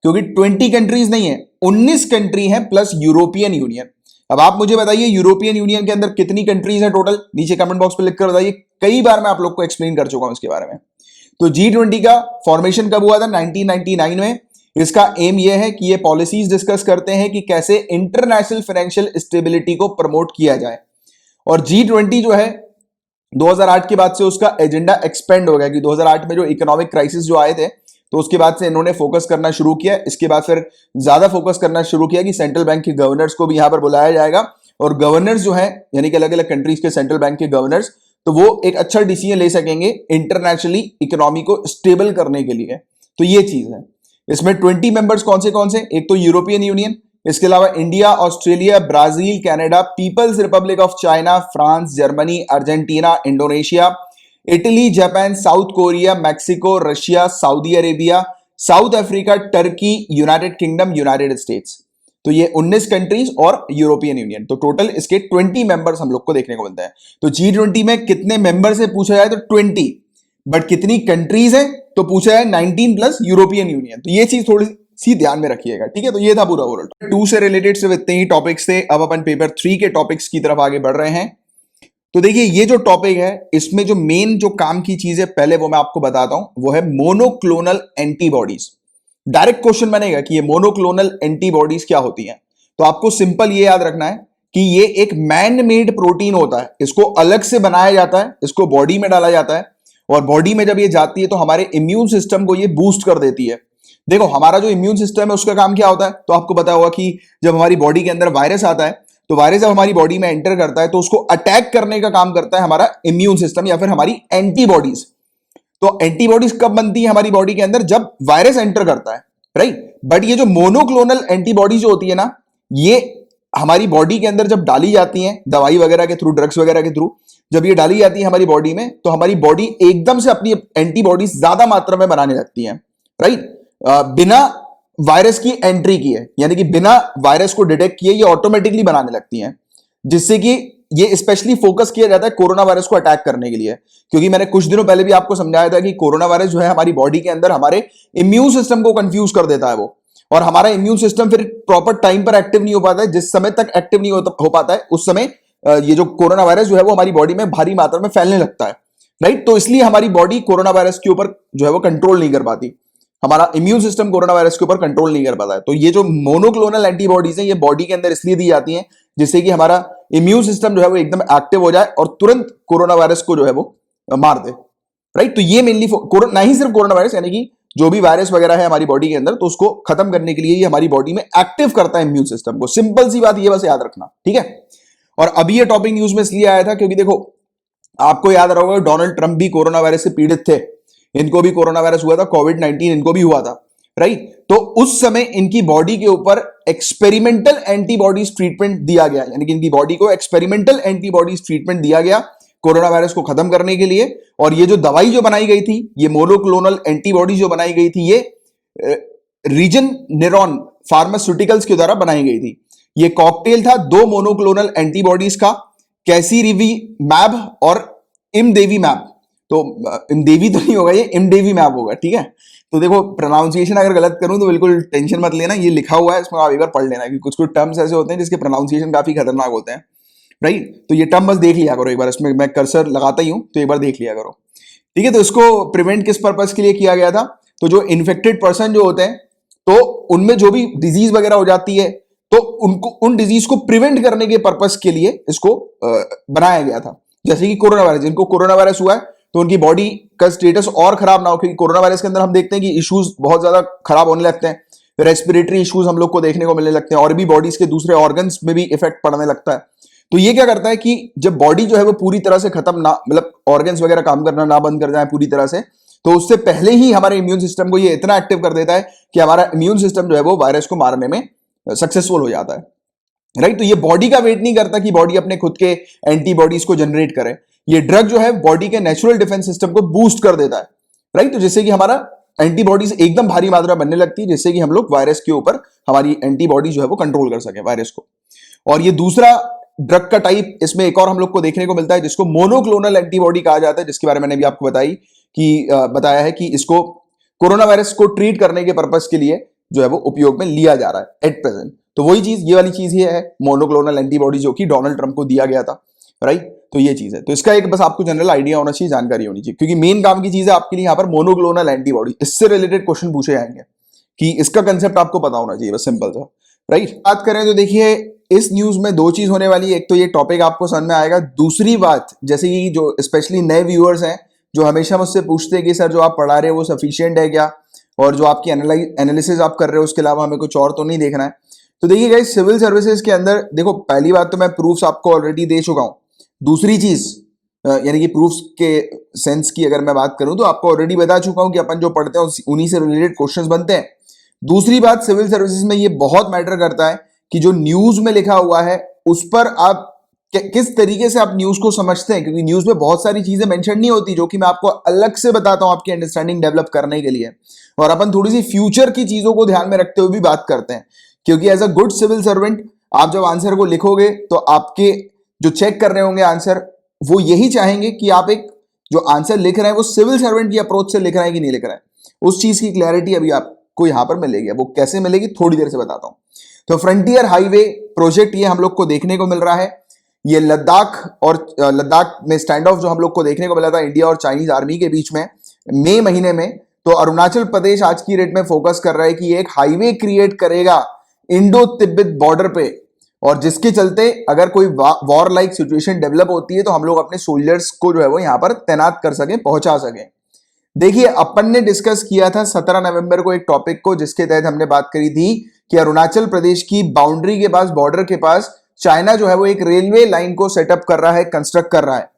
क्योंकि 20 कंट्रीज नहीं है, 19 कंट्री हैं प्लस यूरोपियन यूनियन। अब आप मुझे बताइए यूरोपियन यूनियन के अंदर कितनी कंट्रीज हैं टोटल, नीचे कमेंट बॉक्स पे लिखकर बताइए। कई बार मैं आप लोग को एक्सप्लेन कर चुका हूं इसके बारे में। तो G20 का फॉर्मेशन कब हुआ था? 1999 में। इसका एम यह है कि ये पॉलिसीज डिस्कस करते हैं कि कैसे इंटरनेशनल फाइनेंशियल स्टेबिलिटी को प्रमोट किया जाए। और G20 जो है 2008 के बाद से उसका एजेंडा एक्सपेंड हो गया कि 2008 में जो इकोनॉमिक क्राइसिस जो आए थे, तो उसके बाद से इन्होंने फोकस करना शुरू किया। इसके बाद फिर ज्यादा फोकस करना शुरू किया कि सेंट्रल बैंक के गवर्नर्स को भी यहां पर बुलाया जाएगा। और गवर्नर्स जो है यानी कि अलग अलग कंट्रीज के सेंट्रल बैंक के गवर्नर्स, तो वो एक अच्छा डिसीजन ले सकेंगे इंटरनेशनली इकोनॉमी को स्टेबल करने के लिए। तो ये चीज है। इसमें 20 मेंबर्स कौन से? एक तो यूरोपियन यूनियन, इसके अलावा India, Australia, Brazil, Canada, People's Republic of China, France, Germany, Argentina, Indonesia, Italy, Japan, South Korea, Mexico, Russia, Saudi Arabia, South Africa, Turkey, United Kingdom, United States. तो ये 19 कंट्रीज और European union, तो total इसके 20 members हम लोग को देखने को मिलते हैं। तो G20 में कितने मेंबर से पूछा जाए तो 20, बट कितनी कंट्रीज है तो पूछा है 19 प्लस यूरोपियन यूनियन। तो ये चीज थोड़ी सी ध्यान में रखिएगा, ठीक है। तो ये था पूरा ओवरऑल 2 से रिलेटेड सिर्फ इतने ही टॉपिक्स थे। अब अपन पेपर 3 के टॉपिक्स की तरफ आगे बढ़ रहे हैं। तो देखिए ये जो टॉपिक है, इसमें जो मेन जो काम की चीज है पहले वो मैं आपको बताता हूं, वो है मोनोक्लोनल एंटीबॉडीज। डायरेक्ट क्वेश्चन बनेगा कि ये मोनोक्लोनल एंटीबॉडीज क्या होती हैं। तो आपको सिंपल ये याद रखना है कि ये एक मैन मेड प्रोटीन होता है, इसको अलग से बनाया जाता है, इसको बॉडी में डाला जाता है, और बॉडी में जब ये जाती है तो हमारे इम्यून सिस्टम को ये बूस्ट कर देती है। देखो हमारा जो इम्यून सिस्टम है उसका काम क्या होता है, तो आपको पता होगा कि जब हमारी बॉडी के अंदर वायरस आता है, तो वायरस जब हमारी बॉडी में एंटर करता है तो उसको अटैक करने का काम करता है हमारा इम्यून सिस्टम या फिर हमारी एंटीबॉडीज। तो एंटीबॉडीज कब बनती है हमारी बॉडी के अंदर? जब वायरस एंटर करता है, राइट। बट ये जो मोनोक्लोनल एंटीबॉडीज जो होती है ना, ये हमारी बॉडी के अंदर जब डाली जाती हैं दवाई वगैरह के थ्रू, ड्रग्स वगैरह के थ्रू, जब ये डाली जाती है हमारी बॉडी में, तो हमारी बॉडी एकदम से अपनी एंटीबॉडीज ज्यादा मात्रा में बनाने लगती है, राइट। बिना वायरस की एंट्री किए, यानी कि बिना वायरस को डिटेक्ट किए ये ऑटोमेटिकली बनाने लगती हैं, जिससे कि ये स्पेशली फोकस किया जाता है कोरोना वायरस को अटैक करने के लिए। क्योंकि मैंने कुछ दिनों पहले भी आपको समझाया था कि कोरोना वायरस जो है हमारी बॉडी के अंदर हमारे इम्यून सिस्टम को कंफ्यूज कर देता है वो, और हमारा इम्यून सिस्टम फिर प्रॉपर टाइम पर एक्टिव नहीं हो पाता है। जिस समय तक एक्टिव नहीं हो पाता है उस समय ये जो कोरोना वायरस जो है वो हमारी बॉडी में भारी मात्रा में फैलने लगता है, राइट। तो इसलिए हमारी बॉडी कोरोना वायरस के ऊपर जो है वो कंट्रोल नहीं कर पाती, हमारा इम्यून सिस्टम कोरोना वायरस के ऊपर कंट्रोल नहीं कर पाता है। तो ये जो मोनोक्लोनल एंटीबॉडीज हैं ये बॉडी के अंदर इसलिए दी जाती हैं जिससे कि हमारा इम्यून सिस्टम जो है वो एकदम एक्टिव हो जाए और तुरंत कोरोना वायरस को जो है वो मार दे, राइट। तो ये मेनली ना ही सिर्फ कोरोना वायरस, यानी कि जो भी वायरस वगैरह है हमारी बॉडी के अंदर, तो उसको खत्म करने के लिए ये हमारी बॉडी में एक्टिव करता है इम्यून सिस्टम को। सिंपल सी बात ये बस याद रखना, ठीक है। और अभी ये टॉपिक न्यूज में इसलिए आया था क्योंकि देखो आपको याद रहा होगा डोनाल्ड ट्रंप भी कोरोना वायरस से पीड़ित थे, इनको भी कोरोना वायरस हुआ था, कोविड-19 इनको भी हुआ था, राइट। तो उस समय इनकी बॉडी के ऊपर एक्सपेरिमेंटल एंटीबॉडीज ट्रीटमेंट दिया गया, यानी कि इनकी बॉडी को एक्सपेरिमेंटल एंटीबॉडीज ट्रीटमेंट दिया गया कोरोना वायरस को खत्म करने के लिए। और ये जो दवाई जो बनाई गई थी, ये मोनोक्लोनल एंटीबॉडी जो बनाई गई थी, ये रीजनरेरॉन फार्मास्यूटिकल्स के द्वारा बनाई गई थी। ये कॉकटेल था 2 मोनोक्लोनल एंटीबॉडीज का, कैसीरिवीमैब और इमदेवीमैब। तो इमदेवी तो नहीं होगा, ये इमडेवीमैब होगा, ठीक है। तो देखो प्रोनाउंसिएशन अगर गलत करूं तो बिल्कुल टेंशन मत लेना, ये लिखा हुआ है, इसमें आप एक बार पढ़ लेना, क्योंकि कुछ कुछ टर्म्स ऐसे होते हैं जिसके प्रोनाउंसिएशन काफी खतरनाक होते हैं, राइट। तो ये टर्म बस देख लिया करो एक बार, इसमें मैं कर्सर लगाता ही हूं तो एक बार देख लिया करो, ठीक है। तो इसको प्रिवेंट किस पर्पस के लिए किया गया था? तो जो इन्फेक्टेड पर्सन जो होते हैं, तो उनमें जो भी डिजीज वगैरह हो जाती है, तो उनको उन डिजीज को प्रिवेंट करने के पर्पस के लिए इसको बनाया गया था। जैसे कि कोरोना वायरस, जिनको कोरोना वायरस हुआ है तो उनकी बॉडी का स्टेटस और खराब ना हो, क्योंकि कोरोना वायरस के अंदर हम देखते हैं कि इश्यूज बहुत ज्यादा खराब होने लगते हैं, रेस्पिरेटरी इश्यूज हम लोग को देखने को मिलने लगते हैं, और भी बॉडीज के दूसरे ऑर्गन्स में भी इफेक्ट पड़ने लगता है। तो ये क्या करता है कि जब बॉडी जो है वो पूरी तरह से खत्म ना, मतलब ऑर्गन्स वगैरह काम करना ना बंद कर जाए पूरी तरह से, तो उससे पहले ही हमारे इम्यून सिस्टम को ये इतना एक्टिव कर देता है कि हमारा इम्यून सिस्टम जो है वो वायरस को मारने में सक्सेसफुल हो जाता है, राइट। तो ये बॉडी का वेट नहीं करता कि बॉडी अपने खुद के एंटीबॉडीज को जनरेट करे। ये ड्रग जो है बॉडी के नेचुरल डिफेंस सिस्टम को बूस्ट कर देता है, राइट। तो जिससे कि हमारा एंटीबॉडीज एकदम भारी मात्रा बनने लगती है, जिससे कि हम लोग वायरस के ऊपर हमारी एंटीबॉडी जो है वो कंट्रोल कर सके वायरस को। और ये दूसरा ड्रग का टाइप इसमें एक और हम लोग को देखने को मिलता है, जिसको मोनोक्लोनल एंटीबॉडी कहा जाता है, जिसके बारे में मैंने भी आपको बताया है कि इसको कोरोना वायरस को ट्रीट करने के पर्पज के लिए जो है वो उपयोग में लिया जा रहा है एट प्रेजेंट। तो वही चीज, ये वाली चीज ये है मोनोक्लोनल एंटीबॉडी, जो कि डोनाल्ड ट्रंप को दिया गया था, राइट। तो ये चीज है, तो इसका एक बस आपको जनरल आइडिया होना चाहिए, जानकारी होनी चाहिए, क्योंकि मेन काम की चीज है आपके लिए यहाँ पर मोनोक्लोनल एंटीबॉडी। इससे रिलेटेड क्वेश्चन पूछे जाएंगे कि इसका कंसेप्ट आपको पता होना चाहिए, बस सिंपल सा, राइट। बात करें तो देखिए इस न्यूज में दो चीज होने वाली है। एक तो ये टॉपिक आपको समझ में आएगा, दूसरी बात जैसे कि जो स्पेशली नए व्यूअर्स हैं जो हमेशा मुझसे पूछते हैं कि सर जो आप पढ़ा रहे हो वो सफिशिएंट है क्या, और जो आपकी एनालिसिस आप कर रहे हो उसके अलावा हमें कुछ और तो नहीं देखना है। तो देखिए गाइस, सिविल सर्विसेज के अंदर देखो, पहली बात तो मैं प्रूफ्स आपको ऑलरेडी दे चुका हूं। दूसरी चीज यानी कि प्रूफ्स के सेंस की अगर मैं बात करूं तो आपको ऑलरेडी बता चुका हूं कि अपन जो पढ़ते हैं उन्हीं से रिलेटेड क्वेश्चंस बनते हैं। दूसरी बात, सिविल सर्विसेज में ये बहुत मैटर करता है कि जो न्यूज में लिखा हुआ है उस पर आप किस तरीके से आप न्यूज को समझते हैं, क्योंकि न्यूज में बहुत सारी चीजें मेंशन नहीं होती, जो कि मैं आपको अलग से बताता हूं आपकी अंडरस्टैंडिंग डेवलप करने के लिए। और अपन थोड़ी सी फ्यूचर की चीजों को ध्यान में रखते हुए भी बात करते हैं, क्योंकि as a good civil servant आप जब आंसर को लिखोगे तो आपके जो चेक कर रहे होंगे आंसर, वो यही चाहेंगे कि आप एक जो आंसर लिख रहे हैं वो सिविल सर्वेंट की अप्रोच से लिख रहे हैं कि नहीं लिख रहे हैं। उस चीज की क्लैरिटी अभी आपको यहां पर मिलेगी। वो कैसे मिलेगी थोड़ी देर से बताता हूं। तो फ्रंटियर हाईवे प्रोजेक्ट ये हम लोग को देखने को मिल रहा है। ये लद्दाख में स्टैंड ऑफ जो हम लोग को देखने को मिला था इंडिया और चाइनीज आर्मी के बीच में मई महीने में, तो अरुणाचल प्रदेश आज की डेट में फोकस कर रहा है कि ये एक हाईवे क्रिएट करेगा इंडो तिब्बत बॉर्डर पे, और जिसके चलते अगर कोई वॉर लाइक सिचुएशन डेवलप होती है तो हम लोग अपने सोल्जर्स को जो है वो यहां पर तैनात कर सकें, पहुंचा सकें। देखिए अपन ने डिस्कस किया था 17 नवंबर को एक टॉपिक को, जिसके तहत हमने बात करी थी कि अरुणाचल प्रदेश की बाउंड्री के पास, बॉर्डर के पास चाइना जो है वो एक रेलवे लाइन को सेटअप कर रहा है, कंस्ट्रक्ट कर रहा है।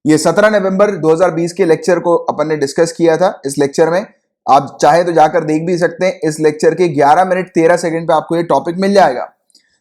ये 17 नवंबर 2020 के लेक्चर को अपन ने डिस्कस किया था। इस लेक्चर में आप चाहे तो जाकर देख भी सकते हैं। इस लेक्चर के 11 मिनट 13 सेकंड पे आपको ये टॉपिक मिल जाएगा।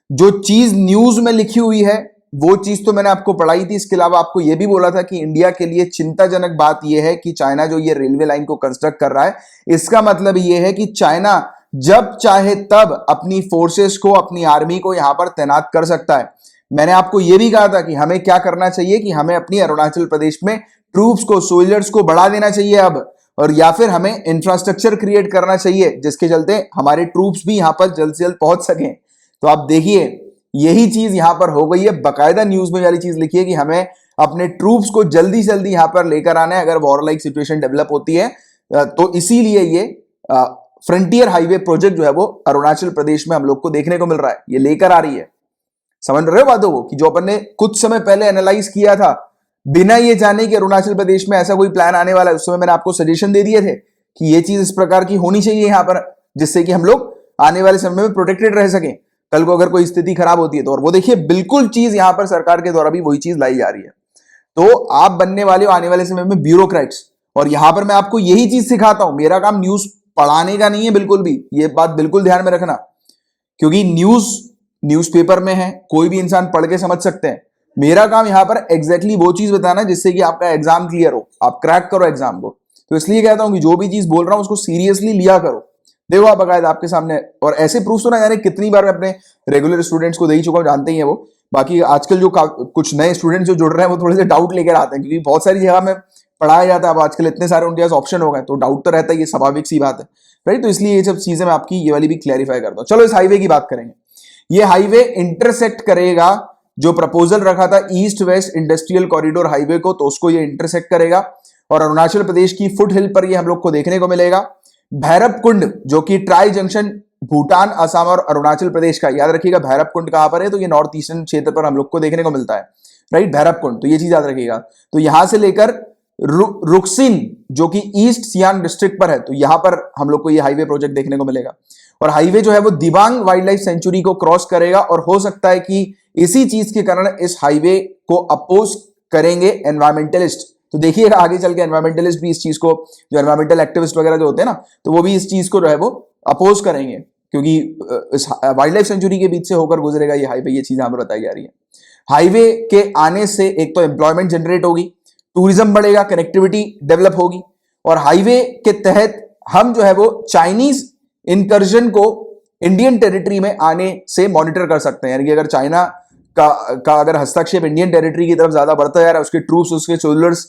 जो चीज न्यूज में लिखी हुई है वो चीज तो मैंने आपको पढ़ाई थी। इसके अलावा आपको यह भी बोला था कि इंडिया के लिए चिंताजनक बात यह है कि चाइना जो ये रेलवे लाइन को कंस्ट्रक्ट कर रहा है, इसका मतलब यह है कि चाइना जब चाहे तब अपनी फोर्सेस को, अपनी आर्मी को यहां पर तैनात कर सकता है। मैंने आपको यह भी कहा था कि हमें क्या करना चाहिए कि हमें अपनी अरुणाचल प्रदेश में ट्रूप्स को, सोल्जर्स को बढ़ा देना चाहिए अब, और या फिर हमें इंफ्रास्ट्रक्चर क्रिएट करना चाहिए जिसके चलते हमारे ट्रूप्स भी यहां पर जल्द से जल्द पहुंच सकें। तो आप देखिए यही चीज यहां पर हो गई है। बकायदा न्यूज में वाली चीज लिखी है कि हमें अपने ट्रूप्स को जल्दी से जल्दी यहां पर लेकर आना है अगर वॉर लाइक सिचुएशन डेवलप होती है। तो इसीलिए ये फ्रंटियर हाईवे प्रोजेक्ट जो है वो अरुणाचल प्रदेश में हम लोग को देखने को मिल रहा है, ये लेकर आ रही है। समझ रहे हो बातों को कि जो अपन ने कुछ समय पहले एनालाइज किया था बिना ये जाने कि अरुणाचल प्रदेश में ऐसा कोई प्लान आने वाला है, उस समय मैंने आपको सजेशन दे दिए थे कि ये चीज इस प्रकार की होनी चाहिए यहां पर, जिससे कि हम लोग आने वाले समय में प्रोटेक्टेड रह सकें कल को अगर कोई स्थिति खराब होती है तो। और वो देखिए बिल्कुल चीज यहां पर सरकार के द्वारा भी वही चीज लाई जा रही है। तो आप बनने वाले हो आने वाले समय में ब्यूरोक्रेट्स, और यहां पर मैं आपको यही चीज सिखाता हूं। मेरा काम न्यूज पढ़ाने का नहीं है बिल्कुल भी, ये बात बिल्कुल ध्यान में रखना, क्योंकि न्यूज़पेपर में है, कोई भी इंसान पढ़ के समझ सकते हैं। मेरा काम यहां पर एग्जैक्टली वो चीज बताना जिससे कि आपका एग्जाम क्लियर हो, आप क्रैक करो एग्जाम को। तो इसलिए कहता हूं कि जो भी चीज बोल रहा हूं उसको सीरियसली लिया करो। देखो आप बकायदा आपके सामने, और ऐसे प्रूफ तो ना जाने कितनी बार मैं अपने रेगुलर स्टूडेंट्स को दे ही चुका हूं, जानते ही है वो। बाकी आजकल जो कुछ नए स्टूडेंट्स जो जुड़ रहे हैं वो थोड़े से डाउट लेकर आते हैं, क्योंकि बहुत सारी जगह में पढ़ाया जाता है। अब आजकल इतने सारे उनके पास ऑप्शन हो गए तो डाउट तो रहता है, ये स्वाभाविक सी बात है, राइट। तो इसलिए ये सब चीजें मैं आपकी ये वाली भी क्लैरिफाई करता हूं। चलो इस हाईवे की बात करेंगे। ये हाईवे इंटरसेक्ट करेगा जो प्रपोजल रखा था east west industrial corridor highway को, तो उसको ये इंटरसेक्ट करेगा, और अरुणाचल प्रदेश की फुट हिल पर ये हम लोग को देखने को मिलेगा। भैरव कुंड जो कि ट्राई जंक्शन भूटान, असम और अरुणाचल प्रदेश का, याद रखिएगा भैरव कुंड कहां पर है, तो ये नॉर्थ ईस्टर्न क्षेत्र पर हम लोग को देखने को मिलता है, राइट, भैरव कुंड। तो ये चीज याद रखिएगा। तो यहां से लेकर रुक्सिन जो कि ईस्ट सियांग डिस्ट्रिक्ट पर है, तो यहां पर हम लोग को ये हाईवे प्रोजेक्ट देखने को मिलेगा। और हाईवे जो है वो दिबांग वाइल्ड लाइफ सेंचुरी को क्रॉस करेगा और हो सकता है कि इसी चीज के कारण इस हाईवे को अपोज करेंगे एनवायरमेंटलिस्ट। तो देखिएगा आगे चल के एनवायरमेंटलिस्ट भी इस चीज को, जो एनवायरमेंटल एक्टिविस्ट वगैरह जो होते हैं ना, तो वो भी इस चीज को जो है वो अपोज करेंगे, क्योंकि इस वाइल्ड लाइफ सेंचुरी के बीच से होकर गुजरेगा ये हाईवे। ये चीज यहां पर बताई जा रही है। हाईवे के आने से एक तो एम्प्लॉयमेंट जनरेट होगी, टूरिज्म बढ़ेगा, कनेक्टिविटी डेवलप होगी, और हाईवे के तहत हम जो है वो चाइनीज इनकर्जन को इंडियन टेरिटरी में आने से मॉनिटर कर सकते हैं। यानी कि अगर चाइना का अगर हस्तक्षेप इंडियन टेरिटरी की तरफ ज्यादा बढ़ता जा रहा है, उसके ट्रूप्स, उसके सोल्जर्स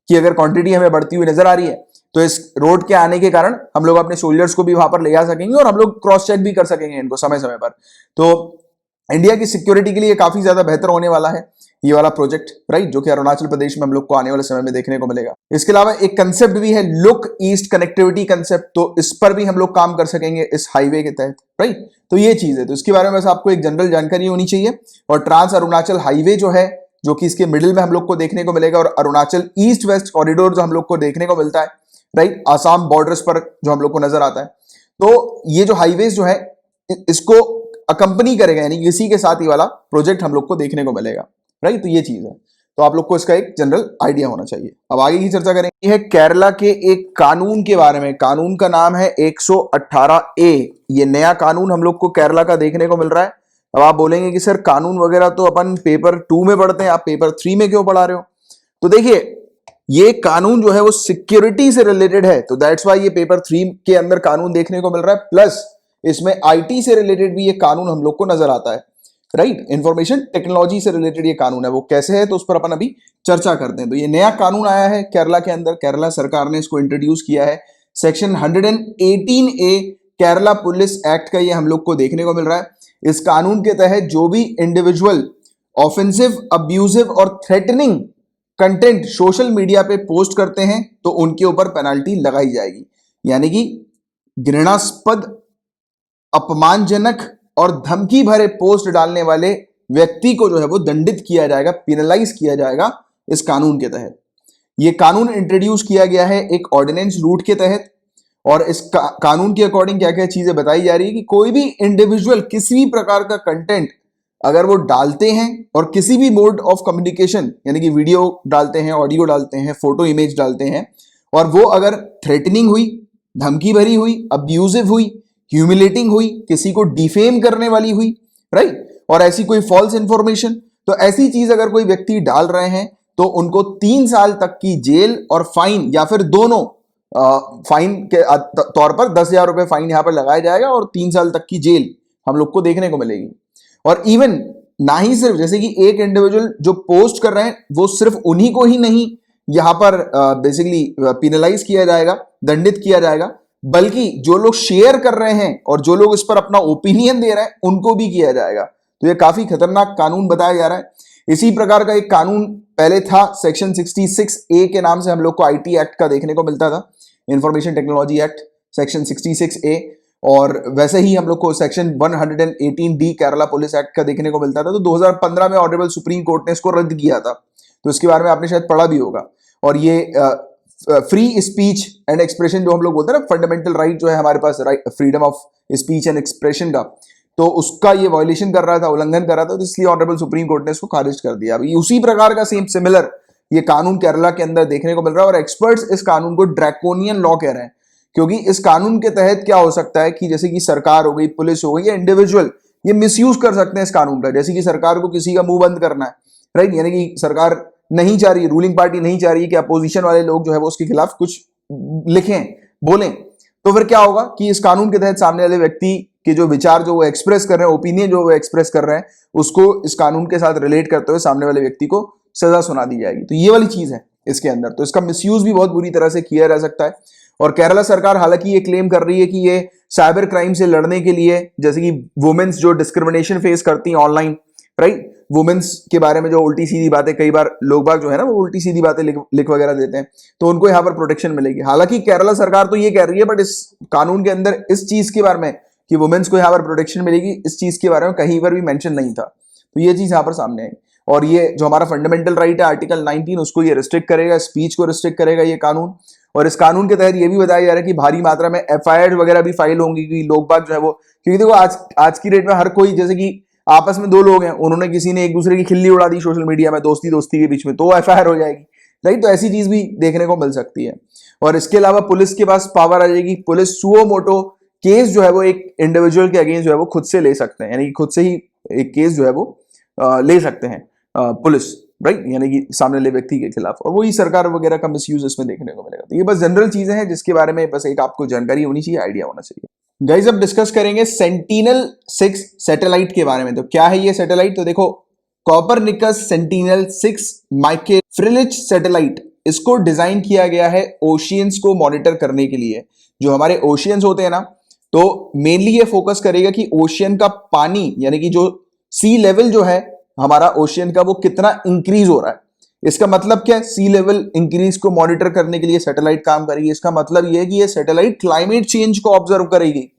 की अगर क्वांटिटी हमें बढ़ती हुई नजर आ रही है, तो इस रोड के आने के कारण हम लोग अपने सोल्जर्स को भी वहां पर ले जा सकेंगे और हम लोग क्रॉस चेक भी कर सकेंगे इनको समय समय पर। तो इंडिया की सिक्योरिटी के लिए काफी ज्यादा बेहतर होने वाला है ये वाला प्रोजेक्ट, राइट, जो कि अरुणाचल प्रदेश में हम लोग को आने वाले समय में देखने को मिलेगा। इसके अलावा एक कंसेप्ट भी है लुक ईस्ट कनेक्टिविटी कंसेप्ट, तो इस पर भी हम लोग काम कर सकेंगे इस हाईवे के तहत, राइट। तो ये चीज है, तो इसके बारे में बस आपको एक जनरल जानकारी होनी चाहिए। और ट्रांस अरुणाचल हाईवे जो है, जो कि इसके मिडिल में हम लोग को देखने को मिलेगा, और अरुणाचल ईस्ट वेस्ट कॉरिडोर जो हम लोग को देखने को मिलता है, राइट, आसाम बॉर्डर्स पर जो हम लोग को नजर आता है। तो ये जो हाईवेज जो है इसको अकंपनी करेगा, यानी इसी के साथ ही वाला प्रोजेक्ट हम लोग को देखने को मिलेगा, राइट। तो ये चीज है, तो आप लोग को इसका एक जनरल आइडिया होना चाहिए। अब आगे की चर्चा करेंगे है केरला के एक कानून के बारे में। कानून का नाम है 118A। ये नया कानून हम लोग को केरला का देखने को मिल रहा है। अब आप बोलेंगे कि सर कानून वगैरह तो अपन पेपर 2 में पढ़ते हैं, आप पेपर 3 में क्यों पढ़ा रहे हो? तो देखिए, ये कानून जो है वो सिक्योरिटी से रिलेटेड है, तो दैट्स वाई ये पेपर 3 के अंदर कानून देखने को मिल रहा है। प्लस इसमें आईटी से रिलेटेड भी ये कानून हम लोग को नजर आता है, राइट। इंफॉर्मेशन टेक्नोलॉजी से रिलेटेड ये कानून है, वो कैसे है तो उस पर अपन अभी चर्चा करते हैं। तो ये नया कानून आया है केरला के अंदर, केरला सरकार ने इसको इंट्रोड्यूस किया है। Section 118A Kerala police act का ये हम लोग को देखने को मिल रहा है। इस कानून के तहत जो भी इंडिविजुअल ऑफेंसिव, अब्यूजिव और थ्रेटनिंग कंटेंट सोशल मीडिया पे पोस्ट करते हैं तो उनके ऊपर पेनल्टी लगाई जाएगी। यानी कि घृणास्पद, अपमानजनक और धमकी भरे पोस्ट डालने वाले व्यक्ति को जो है वो दंडित किया जाएगा, पिनलाइज किया जाएगा इस कानून के तहत। ये कानून इंट्रोड्यूस किया गया है एक ऑर्डिनेंस रूट के तहत, और इस कानून के अकॉर्डिंग क्या क्या चीजें बताई जा रही है कि कोई भी इंडिविजुअल किसी भी प्रकार का कंटेंट अगर वो डालते हैं और किसी भी मोड ऑफ कम्युनिकेशन, यानी कि वीडियो डालते हैं, ऑडियो डालते हैं, फोटो इमेज डालते हैं, और वो अगर थ्रेटनिंग हुई, धमकी भरी हुई, अब्यूजिव हुई, ह्यूमिलेटिंग हुई, किसी को डिफेम करने वाली हुई, राइट, और ऐसी कोई फॉल्स इंफॉर्मेशन, तो ऐसी चीज अगर कोई व्यक्ति डाल रहे हैं तो उनको 3 साल तक की जेल और फाइन, या फिर दोनों, फाइन के तौर पर 10,000 रुपए फाइन यहां पर लगाया जाएगा और 3 साल तक की जेल हम लोग को देखने को मिलेगी। और इवन ना ही सिर्फ जैसे कि एक इंडिविजुअल जो पोस्ट कर रहे हैं वो सिर्फ उन्हीं को ही नहीं यहां पर बेसिकली पिनलाइज किया जाएगा, दंडित किया जाएगा, बल्कि जो लोग शेयर कर रहे हैं और जो लोग इस पर अपना ओपिनियन दे रहे हैं उनको भी किया जाएगा। तो ये काफी खतरनाक कानून बताया जा रहा है। इसी प्रकार का एक कानून पहले था, सेक्शन 66A के नाम से हम लोग को आईटी एक्ट का देखने को मिलता था, information technology act section 66A, और वैसे ही हम लोग को section 118D Kerala police act का देखने को मिलता था। तो 2015 में ऑनरेबल सुप्रीम कोर्ट ने इसको रद्द किया था, तो इसके बारे में आपने शायद पढ़ा भी होगा। और ये फ्री स्पीच एंड एक्सप्रेशन जो हम लोग बोलते हैं ना, फंडामेंटल राइट जो है हमारे पास, right, freedom of speech and expression का, तो उसका ये वायलेशन कर रहा था, उल्लंघन कर रहा था, तो इसलिए ऑनरेबल सुप्रीम कोर्ट ने इसको खारिज कर दिया। अभी उसी प्रकार का सेम सिमिलर ये कानून केरला के अंदर देखने को मिल रहा है, और एक्सपर्ट्स इस कानून को ड्रैकोनियन लॉ कह रहे हैं, क्योंकि इस कानून के तहत क्या हो सकता है कि जैसे कि सरकार हो गई, पुलिस हो गई, या इंडिविजुअल ये मिसयूज कर सकते हैं इस कानून का। जैसे कि सरकार को किसी का मुंह बंद करना है, राइट, यानी कि सरकार नहीं चाह रही, रूलिंग पार्टी नहीं चाह रही कि अपोजिशन वाले लोग जो है वो उसके खिलाफ कुछ लिखें, बोलें, तो फिर क्या होगा कि इस कानून के तहत सामने वाले व्यक्ति के जो विचार जो वो एक्सप्रेस कर रहे हैं, ओपिनियन जो वो एक्सप्रेस कर रहे हैं, उसको इस कानून के साथ रिलेट करते हुए सामने वाले व्यक्ति को सजा सुना दी जाएगी। तो ये वाली चीज है इसके अंदर, तो इसका मिसयूज भी बहुत बुरी तरह से किया जा सकता है। और केरला सरकार हालांकि ये क्लेम कर रही है कि ये साइबर क्राइम से लड़ने के लिए, जैसे कि वुमेन्स जो डिस्क्रिमिनेशन फेस करती हैं ऑनलाइन, राइट, वुमेन्स के बारे में जो उल्टी सीधी बातें, कई बार लोग बाग जो है ना वो उल्टी सीधी बातें लिख वगैरह देते हैं, तो उनको यहाँ पर प्रोटेक्शन मिलेगी। हालांकि केरला सरकार तो ये कह रही है, बट इस कानून के अंदर इस चीज के बारे में कि वुमेन्स को यहाँ पर प्रोटेक्शन मिलेगी, इस चीज के बारे में कहीं पर भी मेंशन नहीं था। तो ये चीज यहाँ पर सामने आई। और ये जो हमारा फंडामेंटल राइट है आर्टिकल 19 उसको ये रिस्ट्रिक्ट करेगा, स्पीच को रिस्ट्रिक्ट करेगा ये कानून। और इस कानून के तहत ये भी बताया जा रहा है कि भारी मात्रा में एफआईआर वगैरह भी फाइल होंगी कि लोग बाग जो है वो, क्योंकि देखो आज की डेट में हर कोई, जैसे कि आपस में दो लोग हैं, उन्होंने किसी ने एक दूसरे की खिल्ली उड़ा दी सोशल मीडिया में दोस्ती दोस्ती के बीच में, तो एफआईआर हो जाएगी, राइट। तो ऐसी चीज भी देखने को मिल सकती है। और इसके अलावा पुलिस के पास पावर आ जाएगी, पुलिस सुओ मोटो केस जो है वो एक इंडिविजुअल के अगेंस्ट जो है वो खुद से ले सकते हैं, यानी कि खुद से ही एक केस जो है वो ले सकते हैं पुलिस, राइट, यानी कि सामने ले व्यक्ति के खिलाफ, और वही सरकार वगैरह का मिसयूज इसमें देखने को मिलेगा। तो ये बस जनरल चीजें हैं जिसके बारे में बस एक आपको जानकारी होनी चाहिए, आइडिया होना चाहिए। गाइस अब डिस्कस करेंगे सेंटिनल-6 सैटेलाइट के बारे में। तो क्या है ये सैटेलाइट? तो देखो, कॉपरनिकस सेंटिनल-6 माइके फ्रिलिच सैटेलाइट, इसको डिजाइन किया गया है ओशियंस को मॉनिटर करने के लिए। जो हमारे ओशियंस होते हैं ना, तो मेनली ये फोकस करेगा कि ओशियन का पानी, यानी कि जो सी लेवल जो है हमारा ओशियन का, वो कितना इंक्रीज हो रहा है। इसका मतलब क्या है? सी लेवल इंक्रीज को मॉनिटर करने के लिए सैटेलाइट काम करेगी। इसका मतलब यह है कि ये सैटेलाइट क्लाइमेट चेंज को ऑब्जर्व करेगी।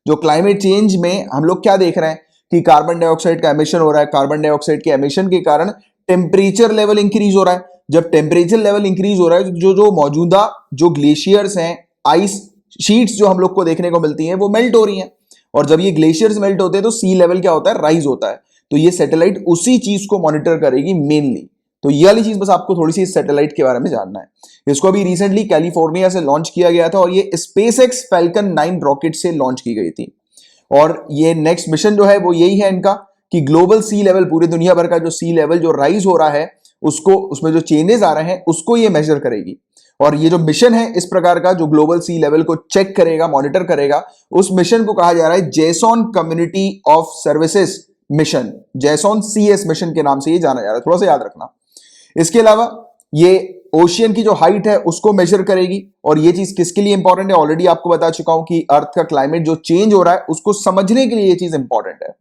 जो क्लाइमेट चेंज में हम लोग क्या देख रहे हैं कि कार्बन डाइऑक्साइड का एमिशन हो रहा है, कार्बन डाइऑक्साइड के एमिशन के कारण टेम्परेचर लेवल इंक्रीज हो रहा है। जब टेम्परेचर लेवल इंक्रीज हो रहा है, जो जो मौजूदा जो ग्लेशियर्स हैं, आइस शीट्स जो हम लोग को देखने को मिलती हैं, वो मेल्ट हो रही हैं। और जब ये ग्लेशियर्स मेल्ट होते हैं तो सी लेवल क्या होता है? राइज होता है। तो ये सैटेलाइट उसी चीज को मॉनिटर करेगी मेनली। तो ये वाली चीज बस आपको थोड़ी सी इस सैटेलाइट के बारे में जानना है। इसको अभी रिसेंटली कैलिफोर्निया से लॉन्च किया गया था, और ये स्पेसएक्स फैल्कन 9 रॉकेट से लॉन्च की गई थी। और ये नेक्स्ट मिशन जो है वो यही है इनका, कि ग्लोबल सी लेवल, पूरी दुनिया भर का जो सी लेवल जो राइज हो रहा है उसको, उसमें जो चेंजेस आ रहे हैं उसको ये मेजर करेगी। और ये जो मिशन है इस प्रकार का, जो ग्लोबल सी लेवल को चेक करेगा, मॉनिटर करेगा, उस मिशन को कहा जा रहा है JSON community of services mission. JSON CS mission के नाम से ये जाना जा रहा है, थोड़ा सा याद रखना। इसके अलावा ये ओशियन की जो हाइट है उसको मेजर करेगी। और ये चीज किसके लिए इंपॉर्टेंट है? ऑलरेडी आपको बता चुका हूं कि अर्थ का क्लाइमेट जो चेंज हो रहा है उसको समझने के लिए ये चीज इंपॉर्टेंट है।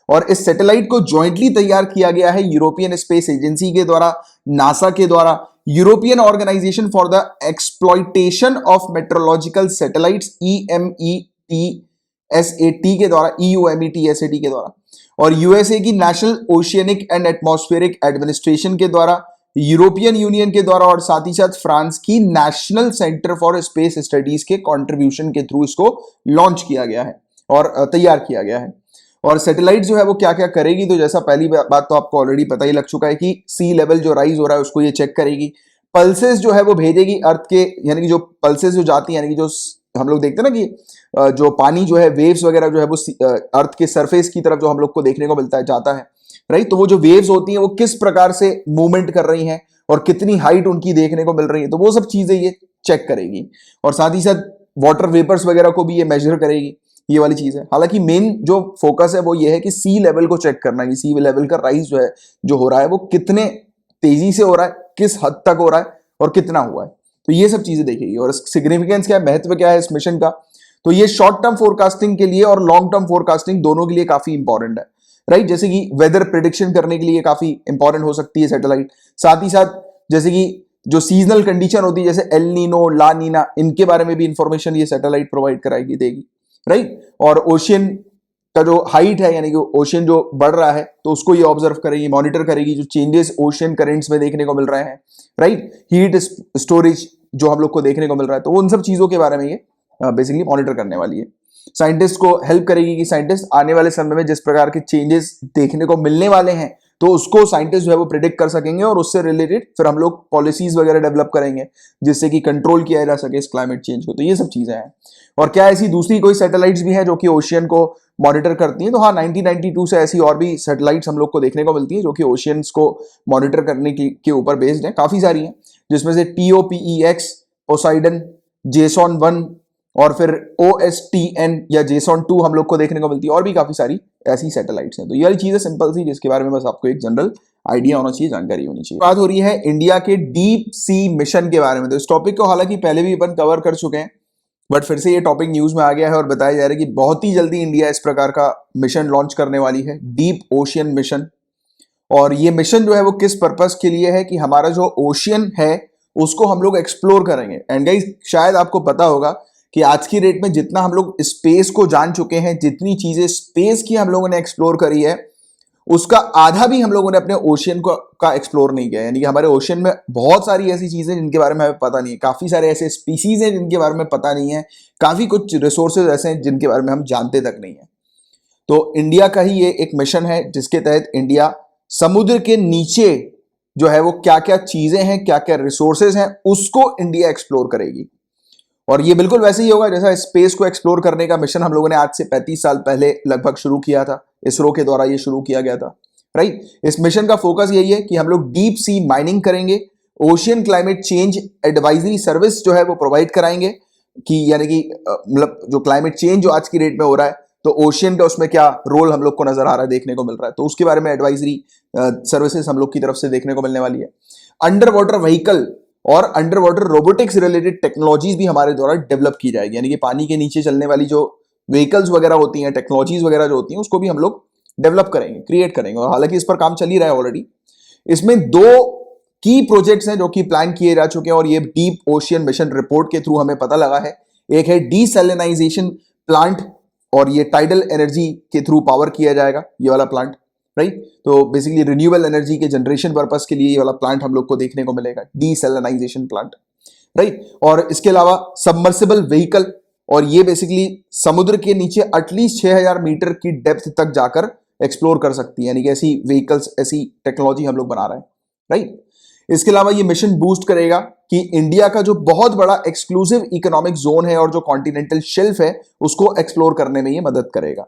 और इस सैटेलाइट को जॉइंटली तैयार किया गया है यूरोपियन स्पेस एजेंसी के द्वारा, नासा के द्वारा, European Organisation for the Exploitation of Metrological Satellites EMETSAT के द्वारा, EUMETSAT के द्वारा, और यूएसए की National Oceanic and Atmospheric Administration के द्वारा, यूरोपियन यूनियन के द्वारा, और साथ ही साथ फ्रांस की national centre for space studies के कंट्रीब्यूशन के थ्रू इसको लॉन्च किया गया है और तैयार किया गया है। और सैटेलाइट जो है वो क्या क्या करेगी? तो जैसा पहली बात तो आपको ऑलरेडी पता ही लग चुका है कि सी लेवल जो राइज हो रहा है उसको ये चेक करेगी। पल्सेस जो है वो भेजेगी अर्थ के, यानी कि जो पल्सेस जो जाती है, यानी कि जो हम लोग देखते हैं ना कि जो पानी जो है, वेव्स वगैरह जो है वो अर्थ के सरफेस की तरफ जो हम लोग को देखने को मिलता है, जाता है, राइट। तो वो जो वेव्स होती हैं वो किस प्रकार से मूवमेंट कर रही हैं और कितनी हाइट उनकी देखने को मिल रही है, तो वो सब चीजें ये चेक करेगी। और साथ ही साथ वाटर वेपर्स वगैरह को भी ये मेजर करेगी, ये वाली चीज है। हालांकि मेन जो फोकस है वो ये है कि सी लेवल को चेक करना है कि सी लेवल का राइज जो है, जो हो रहा है, वो कितने तेजी से हो रहा है, किस हद तक हो रहा है और कितना हुआ है। तो ये सब चीजें देखेगी। और सिग्निफिकेंस क्या है, महत्व क्या है इस मिशन का? तो ये शॉर्ट टर्म फोरकास्टिंग के लिए और लॉन्ग टर्म फोरकास्टिंग दोनों के लिए काफी इंपॉर्टेंट है, राइट। जैसे कि वेदर प्रिडिक्शन करने के लिए काफी इंपॉर्टेंट हो सकती है सैटेलाइट। साथ ही साथ जैसे कि जो सीजनल कंडीशन होती है, जैसे एल नीनो, ला नीना, इनके बारे में भी इंफॉर्मेशन ये सैटेलाइट प्रोवाइड कराएगी, देगी, राइट। और ओशियन का जो हाइट है, यानी कि ओशियन जो बढ़ रहा है, तो उसको ये ऑब्जर्व करेगी, मॉनिटर करेगी, जो चेंजेस ओशियन करेंट्स में देखने को मिल रहे हैं, राइट, हीट स्टोरेज जो हम लोग को देखने को मिल रहा है, तो उन सब चीजों के बारे में ये बेसिकली मॉनिटर करने वाली है। साइंटिस्ट को हेल्प करेगी कि साइंटिस्ट आने वाले समय में जिस प्रकार के चेंजेस देखने को मिलने वाले हैं, तो उसको साइंटिस्ट जो है वो प्रिडिक्ट कर सकेंगे, और उससे रिलेटेड फिर हम लोग पॉलिसीज वगैरह डेवलप करेंगे जिससे कि कंट्रोल किया जा सके इस क्लाइमेट चेंज को। तो ये सब चीजें हैं। और क्या ऐसी दूसरी कोई सैटेलाइट्स भी हैं जो कि ओशियन को मॉनिटर करती हैं? तो हाँ, 1992 से ऐसी और भी सैटेलाइट्स हम लोग को देखने को मिलती है जो कि ओशियंस को मॉनिटर करने के ऊपर बेस्ड है। काफी सारी हैं, जिसमें से TOPEX, पोसाइडन, जेसॉन 1 और फिर OSTN या जेसॉन 2 हम लोग को देखने को मिलती है। और भी काफी सारी ऐसी सैटेलाइट्स हैं। तो ये वाली चीजें सिंपल सी, जिसके बारे में बस आपको एक जनरल आइडिया होना चाहिए, जानकारी होनी चाहिए। बात हो रही है इंडिया के डीप सी मिशन के बारे में। तो इस टॉपिक को हालांकि पहले भी अपन कवर कर चुके हैं, बट फिर से ये टॉपिक न्यूज में आ गया है और बताया जा रहा है कि बहुत ही जल्दी इंडिया इस प्रकार का मिशन लॉन्च करने वाली है, डीप ओशियन मिशन। और ये मिशन जो है वो किस पर्पस के लिए है कि हमारा जो ओशियन है उसको हम लोग एक्सप्लोर करेंगे। एंड गाइस, शायद आपको पता होगा कि आज की डेट में जितना हम लोग स्पेस को जान चुके हैं, जितनी चीजें स्पेस की हम लोगों ने एक्सप्लोर करी है, उसका आधा भी हम लोगों ने अपने ओशियन को का एक्सप्लोर नहीं किया। यानी कि हमारे ओशियन में बहुत सारी ऐसी चीजें जिनके बारे में हमें पता नहीं है, काफी सारे ऐसे स्पीसीज हैं जिनके बारे में पता नहीं है, काफी कुछ रिसोर्सेज ऐसे हैं जिनके बारे में हम जानते तक नहीं है। तो इंडिया का ही ये एक मिशन है जिसके तहत इंडिया समुद्र के नीचे जो है वो क्या क्या चीजें हैं, क्या क्या रिसोर्सेज हैं, उसको इंडिया एक्सप्लोर करेगी। और ये बिल्कुल वैसे ही होगा जैसा स्पेस को एक्सप्लोर करने का मिशन हम लोगों ने आज से 35 साल पहले लगभग शुरू किया था, इसरो के द्वारा ये शुरू किया गया था, राइट। इस मिशन का फोकस यही है कि हम लोग डीप सी माइनिंग करेंगे, ocean climate change advisory service जो है वो प्रोवाइड कराएंगे कि यानी कि मतलब जो क्लाइमेट चेंज जो आज की डेट में हो रहा है तो ओशियन का उसमें क्या रोल हम लोग को नजर आ रहा है, देखने को मिल रहा है, तो उसके बारे में एडवाइजरी सर्विसेज हम लोग की तरफ से देखने को मिलने वाली है। अंडर वाटर व्हीकल और under water robotics related technologies भी हमारे द्वारा डेवलप की जाएगी। यानी कि पानी के नीचे चलने वाली जो व्हीकल्स वगैरह होती हैं, टेक्नोलॉजीज वगैरह जो होती हैं, उसको भी हम लोग डेवलप करेंगे, क्रिएट करेंगे। और हालांकि इस पर काम चल ही रहा है ऑलरेडी। इसमें 2 की प्रोजेक्ट्स हैं जो कि प्लान किए जा चुके हैं और ये डीप ओशियन मिशन रिपोर्ट के थ्रू हमें पता लगा है। एक है डीसैलिनाइजेशन प्लांट और ये टाइडल एनर्जी के थ्रू पावर किया जाएगा ये वाला प्लांट, राइट। तो बेसिकली रिन्यूएबल एनर्जी के जनरेशन पर्पस के लिए ये वाला प्लांट हम लोग को देखने को मिलेगा, डीसैलिनाइजेशन प्लांट, राइट। और इसके अलावा सबमर्सिबल व्हीकल, और ये बेसिकली समुद्र के नीचे एटलीस्ट 6000 मीटर की डेप्थ तक जाकर एक्सप्लोर कर सकती है। यानी कि ऐसी व्हीकल्स, ऐसी टेक्नोलॉजी हम लोग बना रहे हैं, राइट। इसके अलावा ये मिशन बूस्ट करेगा कि इंडिया का जो बहुत बड़ा एक्सक्लूसिव इकोनॉमिक जोन है और जो कॉन्टिनेंटल शेल्फ है उसको एक्सप्लोर करने में ये मदद करेगा।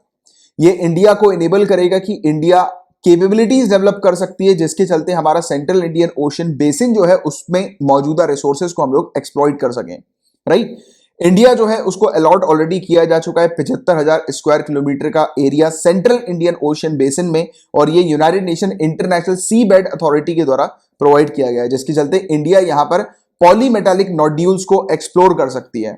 ये इंडिया को इनेबल करेगा कि इंडिया कैपेबिलिटीज डेवलप कर सकती है जिसके चलते हमारा सेंट्रल इंडियन ओशन बेसिन जो है उसमें मौजूदा रिसोर्सेज को हम लोग एक्सप्लॉइट कर सकें, राइट। इंडिया जो है उसको अलॉट ऑलरेडी किया जा चुका है 75,000 स्क्वायर किलोमीटर का area central Indian ocean basin में, और ये यूनाइटेड नेशन इंटरनेशनल सी बेड अथॉरिटी के द्वारा प्रोवाइड किया गया है, जिसके चलते इंडिया यहां पर पॉलीमेटालिक नोड्यूल्स को एक्सप्लोर कर सकती है,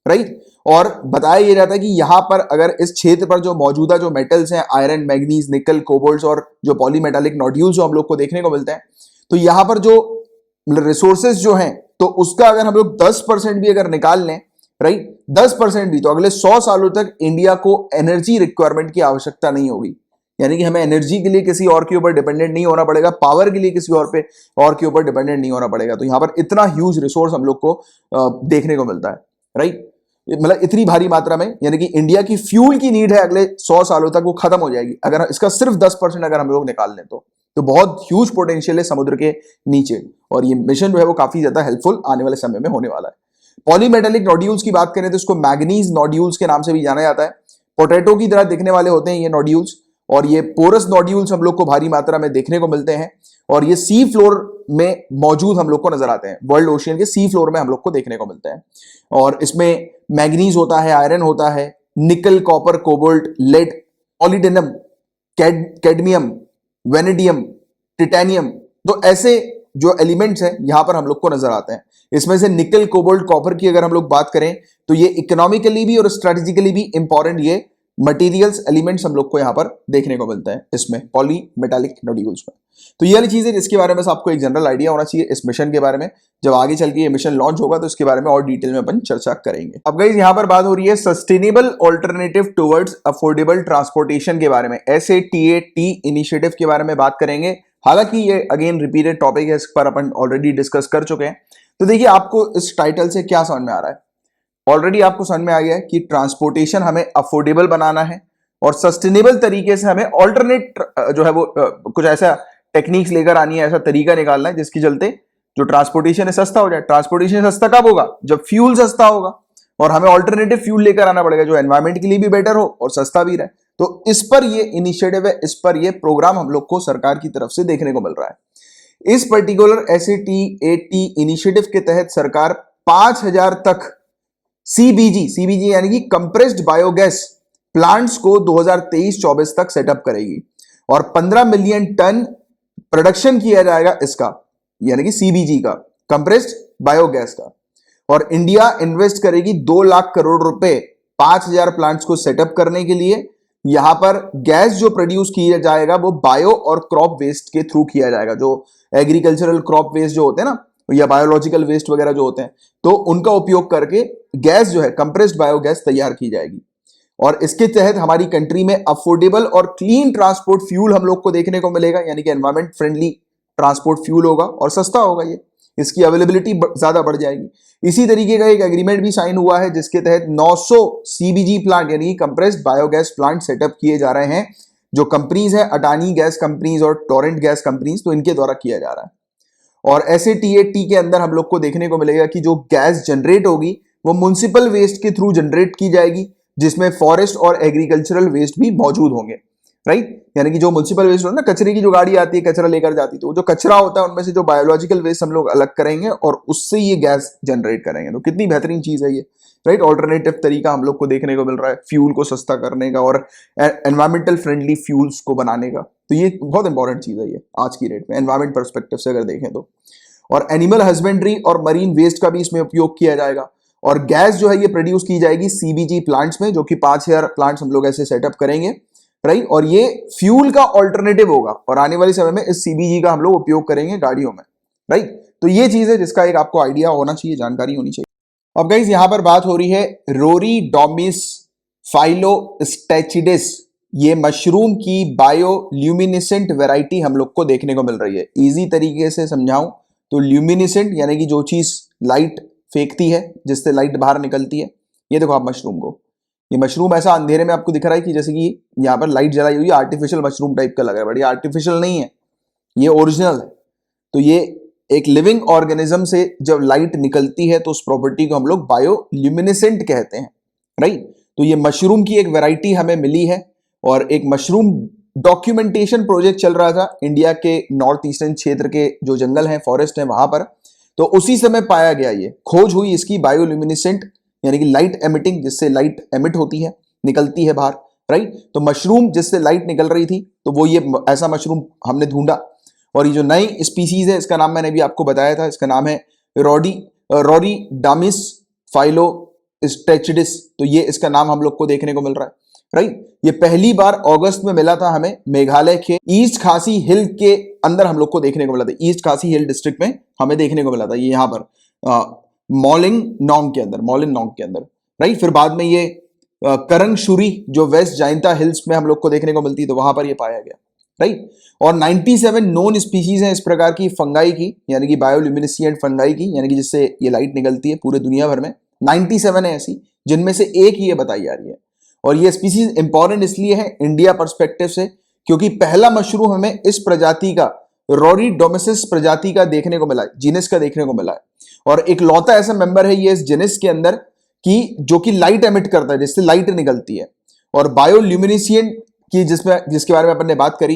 राइट। और बताया यह जाता है कि यहां पर अगर इस क्षेत्र पर जो मौजूदा जो मेटल्स हैं, आयरन, मैग्नीज, निकल, कोबाल्ट और जो पॉलीमेटालिक नोड्यूल्स जो हम लोग को देखने को मिलते हैं, तो यहां पर जो रिसोर्सेज जो हैं तो उसका अगर हम लोग 10% भी अगर निकाल लें, राइट, 10% भी, तो अगले 100 सालों तक इंडिया को एनर्जी रिक्वायरमेंट की आवश्यकता नहीं होगी। यानी कि हमें एनर्जी के लिए किसी और के ऊपर डिपेंडेंट नहीं होना पड़ेगा, पावर के लिए किसी और के ऊपर डिपेंडेंट नहीं होना पड़ेगा। तो यहां पर इतना ह्यूज रिसोर्स हम लोग को देखने को मिलता है, राइट। मतलब इतनी भारी मात्रा में, यानी कि इंडिया की फ्यूल की नीड है अगले 100 सालों तक वो खत्म हो जाएगी अगर इसका सिर्फ 10% अगर हम लोग निकाल लें तो बहुत ह्यूज पोटेंशियल है समुद्र के नीचे, और ये मिशन जो है वो काफी ज्यादा हेल्पफुल आने वाले समय में होने वाला है। पॉलीमेटालिक नोड्यूल्स की बात करें तो इसको मैग्नीज नोड्यूल्स के नाम से भी जाना जाता है। पोटैटो की तरह दिखने वाले होते हैं ये नोड्यूल्स, और ये पोरस नोड्यूल्स हम लोग को भारी मात्रा में देखने को मिलते हैं, और ये सी फ्लोर में मौजूद हम लोग को नजर आते हैं। वर्ल्ड ओशियन के सी फ्लोर में हम लोग को देखने को मिलते हैं, और इसमें मैग्नीज होता है, आयरन होता है, निकल, कॉपर, कोबाल्ट, लेड, ऑलिडिनम, कैडमियम, वेनेडियम, टिटेनियम, तो ऐसे जो एलिमेंट्स हैं यहां पर हम लोग को नजर आते हैं। इसमें से निकल, कोबाल्ट, कॉपर की अगर हम लोग बात करें तो ये इकोनॉमिकली भी और स्ट्रेटेजिकली भी इंपॉर्टेंट ये मटेरियल्स, एलिमेंट्स हम लोग को यहां पर देखने को मिलता है इसमें पॉलीमेटालिक नोड्यूल्स में। तो ये वाली चीज है जिसके बारे में आपको एक जनरल आइडिया होना चाहिए इस मिशन के बारे में। जब आगे चल के ये मिशन लॉन्च होगा तो इसके बारे में और डिटेल में अपन चर्चा करेंगे। अब गाइस यहां पर बात हो रही है sustainable alternative towards affordable transportation के बारे में, SATAT इनिशिएटिव के बारे में बात करेंगे। हालांकि ये अगेन रिपीटेड टॉपिक है, इस पर अपन ऑलरेडी डिस्कस कर चुके हैं। तो देखिए आपको इस टाइटल से क्या समझ में आ रहा है, ऑलरेडी आपको समझ में आ गया है कि ट्रांसपोर्टेशन हमें अफोर्डेबल बनाना है और सस्टेनेबल तरीके से हमें ऑल्टरनेट जो है वो कुछ ऐसा टेक्निक्स लेकर आनी है, ऐसा तरीका निकालना है जिसके चलते जो ट्रांसपोर्टेशन है सस्ता हो जाए। ट्रांसपोर्टेशन सस्ता कब होगा? जब फ्यूल सस्ता होगा, और हमें ऑल्टरनेटिव फ्यूल लेकर आना पड़ेगा जो एनवायरमेंट के लिए भी बेटर हो और सस्ता भी रहे। तो इस पर ये इनिशिएटिव है, इस पर ये प्रोग्राम हम लोग को सरकार की तरफ से देखने को मिल रहा है। इस पर्टिकुलर SATAT इनिशिएटिव के तहत सरकार 5000 तक CBG यानी कि कंप्रेस्ड बायोगैस प्लांट्स को 2023-24 तक सेटअप करेगी, और 15 मिलियन टन प्रोडक्शन किया जाएगा इसका, यानी कि CBG का, कंप्रेस्ड बायोगैस का। और इंडिया इन्वेस्ट करेगी 2 लाख करोड़ रुपए 5000 प्लांट्स को सेटअप करने के लिए। यहां पर गैस जो प्रोड्यूस किया जाएगा वो बायो और क्रॉप वेस्ट के थ्रू किया जाएगा। जो एग्रीकल्चरल क्रॉप वेस्ट जो होते हैं ना, या बायोलॉजिकल वेस्ट वगैरह जो होते हैं, तो उनका उपयोग करके गैस जो है कंप्रेस्ड बायोगैस तैयार की जाएगी। और इसके तहत हमारी कंट्री में अफोर्डेबल और क्लीन ट्रांसपोर्ट फ्यूल हम लोग को देखने को मिलेगा, यानी कि एनवायरमेंट फ्रेंडली ट्रांसपोर्ट फ्यूल होगा और सस्ता होगा, ये इसकी अवेलेबिलिटी ज्यादा बढ़ जाएगी। इसी तरीके का एक एग्रीमेंट भी साइन हुआ है जिसके तहत 900 सीबीजी प्लांट यानी कंप्रेस्ड बायोगैस प्लांट सेटअप किए जा रहे हैं, जो कंपनीज है अडानी गैस कंपनीज और टोरेंट गैस कंपनीज, तो इनके द्वारा किया जा रहा है। और ऐसे टी के अंदर हम लोग को देखने को मिलेगा कि जो गैस जनरेट होगी वो म्युनिसिपल वेस्ट के थ्रू जनरेट की जाएगी, जिसमें फॉरेस्ट और एग्रीकल्चरल वेस्ट भी मौजूद होंगे, राइट। यानी कि जो म्युनिसिपल वेस्ट होता है ना, कचरे की जो गाड़ी आती है कचरा लेकर जाती है, तो जो कचरा होता है उनमें से जो बायोलॉजिकल वेस्ट हम लोग अलग करेंगे और उससे ये गैस जनरेट करेंगे। तो कितनी बेहतरीन चीज है ये, राइट। ऑल्टरनेटिव तरीका हम लोग को देखने को मिल रहा है फ्यूल को सस्ता करने का और एनवायरमेंटल फ्रेंडली फ्यूल्स को बनाने का। तो ये बहुत इंपॉर्टेंट चीज है ये आज की डेट में एनवायरमेंट परस्पेक्टिव से अगर देखें तो। और एनिमल हस्बेंड्री और मरीन वेस्ट का भी इसमें उपयोग किया जाएगा। और गैस जो है ये प्रोड्यूस की जाएगी सीबीजी प्लांट्स में, जो कि 5000 प्लांट्स हम लोग ऐसे सेटअप करेंगे, राइट। और ये फ्यूल का ऑल्टरनेटिव होगा और आने वाले समय में इस सीबीजी का हम लोग उपयोग करेंगे गाड़ियों में, राइट। तो ये चीज है जिसका एक आपको आइडिया होना चाहिए, जानकारी होनी चाहिए। अब गाइस यहां पर बात हो रही है रोरीडोमिस फाइलोस्टेचिडिस, ये मशरूम की बायोल्यूमिनेसेंट वैरायटी हम लोग को देखने को मिल रही है। इजी तरीके से समझाऊं तो ल्यूमिनेसेंट यानी कि जो चीज लाइट फेंकती है, जिससे लाइट बाहर निकलती है। ये देखो आप मशरूम को, ये मशरूम ऐसा अंधेरे में आपको दिख रहा है कि जैसे कि यहाँ पर लाइट जलाई हुई है, आर्टिफिशियल मशरूम टाइप का लग रहा है, बट ये आर्टिफिशियल नहीं है, ये ओरिजिनल है। तो ये एक लिविंग ऑर्गेनिज्म से जब लाइट निकलती है तो उस प्रॉपर्टी को हम लोग बायोल्यूमिनेसेंट कहते हैं, राइट। तो ये मशरूम की एक वैरायटी हमें मिली है और एक मशरूम डॉक्यूमेंटेशन प्रोजेक्ट चल रहा था इंडिया के नॉर्थ ईस्टर्न क्षेत्र के जो जंगल हैं, फॉरेस्ट हैं वहां पर। तो उसी समय पाया गया, ये खोज हुई इसकी बायोल्यूमिनेसेंट यानी कि लाइट एमिटिंग, जिससे लाइट एमिट होती है, निकलती है बाहर, राइट। तो मशरूम जिससे लाइट निकल रही थी, तो वो ये ऐसा मशरूम हमने ढूंढा। और ये जो नई स्पीसीज है इसका नाम मैंने भी आपको बताया था, इसका नाम है रोरीडामिस फाइलोस्टेचिडिस। तो ये इसका नाम हम लोग को देखने को मिल रहा है, राइट। ये पहली बार अगस्त में मिला था हमें मेघालय के ईस्ट खासी हिल के अंदर हम लोग को देखने को मिला था, ईस्ट खासी हिल डिस्ट्रिक्ट में हमें देखने को मिला था, ये यहाँ पर मॉलिंग नोंग के अंदर, राइट। फिर बाद में ये करंगशुरी जो वेस्ट जाइंता हिल्स में हम लोग को देखने को मिलती है, तो वहां पर ये पाया गया, राइट। और 97 नोन स्पीशीज हैं इस प्रकार की फंगाई की, यानी कि बायोल्यूमिनेसेंट फंगाई की, यानी कि जिससे ये लाइट निकलती है पूरे दुनिया भर में 97 है ऐसी, जिनमें से एक ही ये बताई जा रही है। और ये स्पीसीज इंपॉर्टेंट इसलिए है इंडिया पर्सपेक्टिव से क्योंकि पहला मशरूम हमें इस प्रजाति का रोरीडोमिस प्रजाति का देखने को मिला है, जीनस का देखने को मिला है। और एक लौता ऐसा मेंबर है ये इस जीनस के अंदर कि जो कि लाइट एमिट करता है, जिससे लाइट निकलती है। और बायोल्यूमिनेसेंट की जिसके बारे में अपन ने बात करी,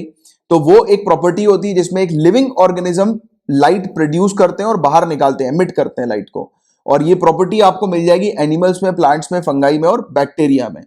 तो वो एक प्रॉपर्टी होती है जिसमें एक लिविंग ऑर्गेनिज्म लाइट प्रोड्यूस करते हैं और बाहर निकालते हैं, एमिट करते हैं लाइट को। और ये प्रॉपर्टी आपको मिल जाएगी एनिमल्स में, प्लांट्स में, फंगाई में और बैक्टीरिया में।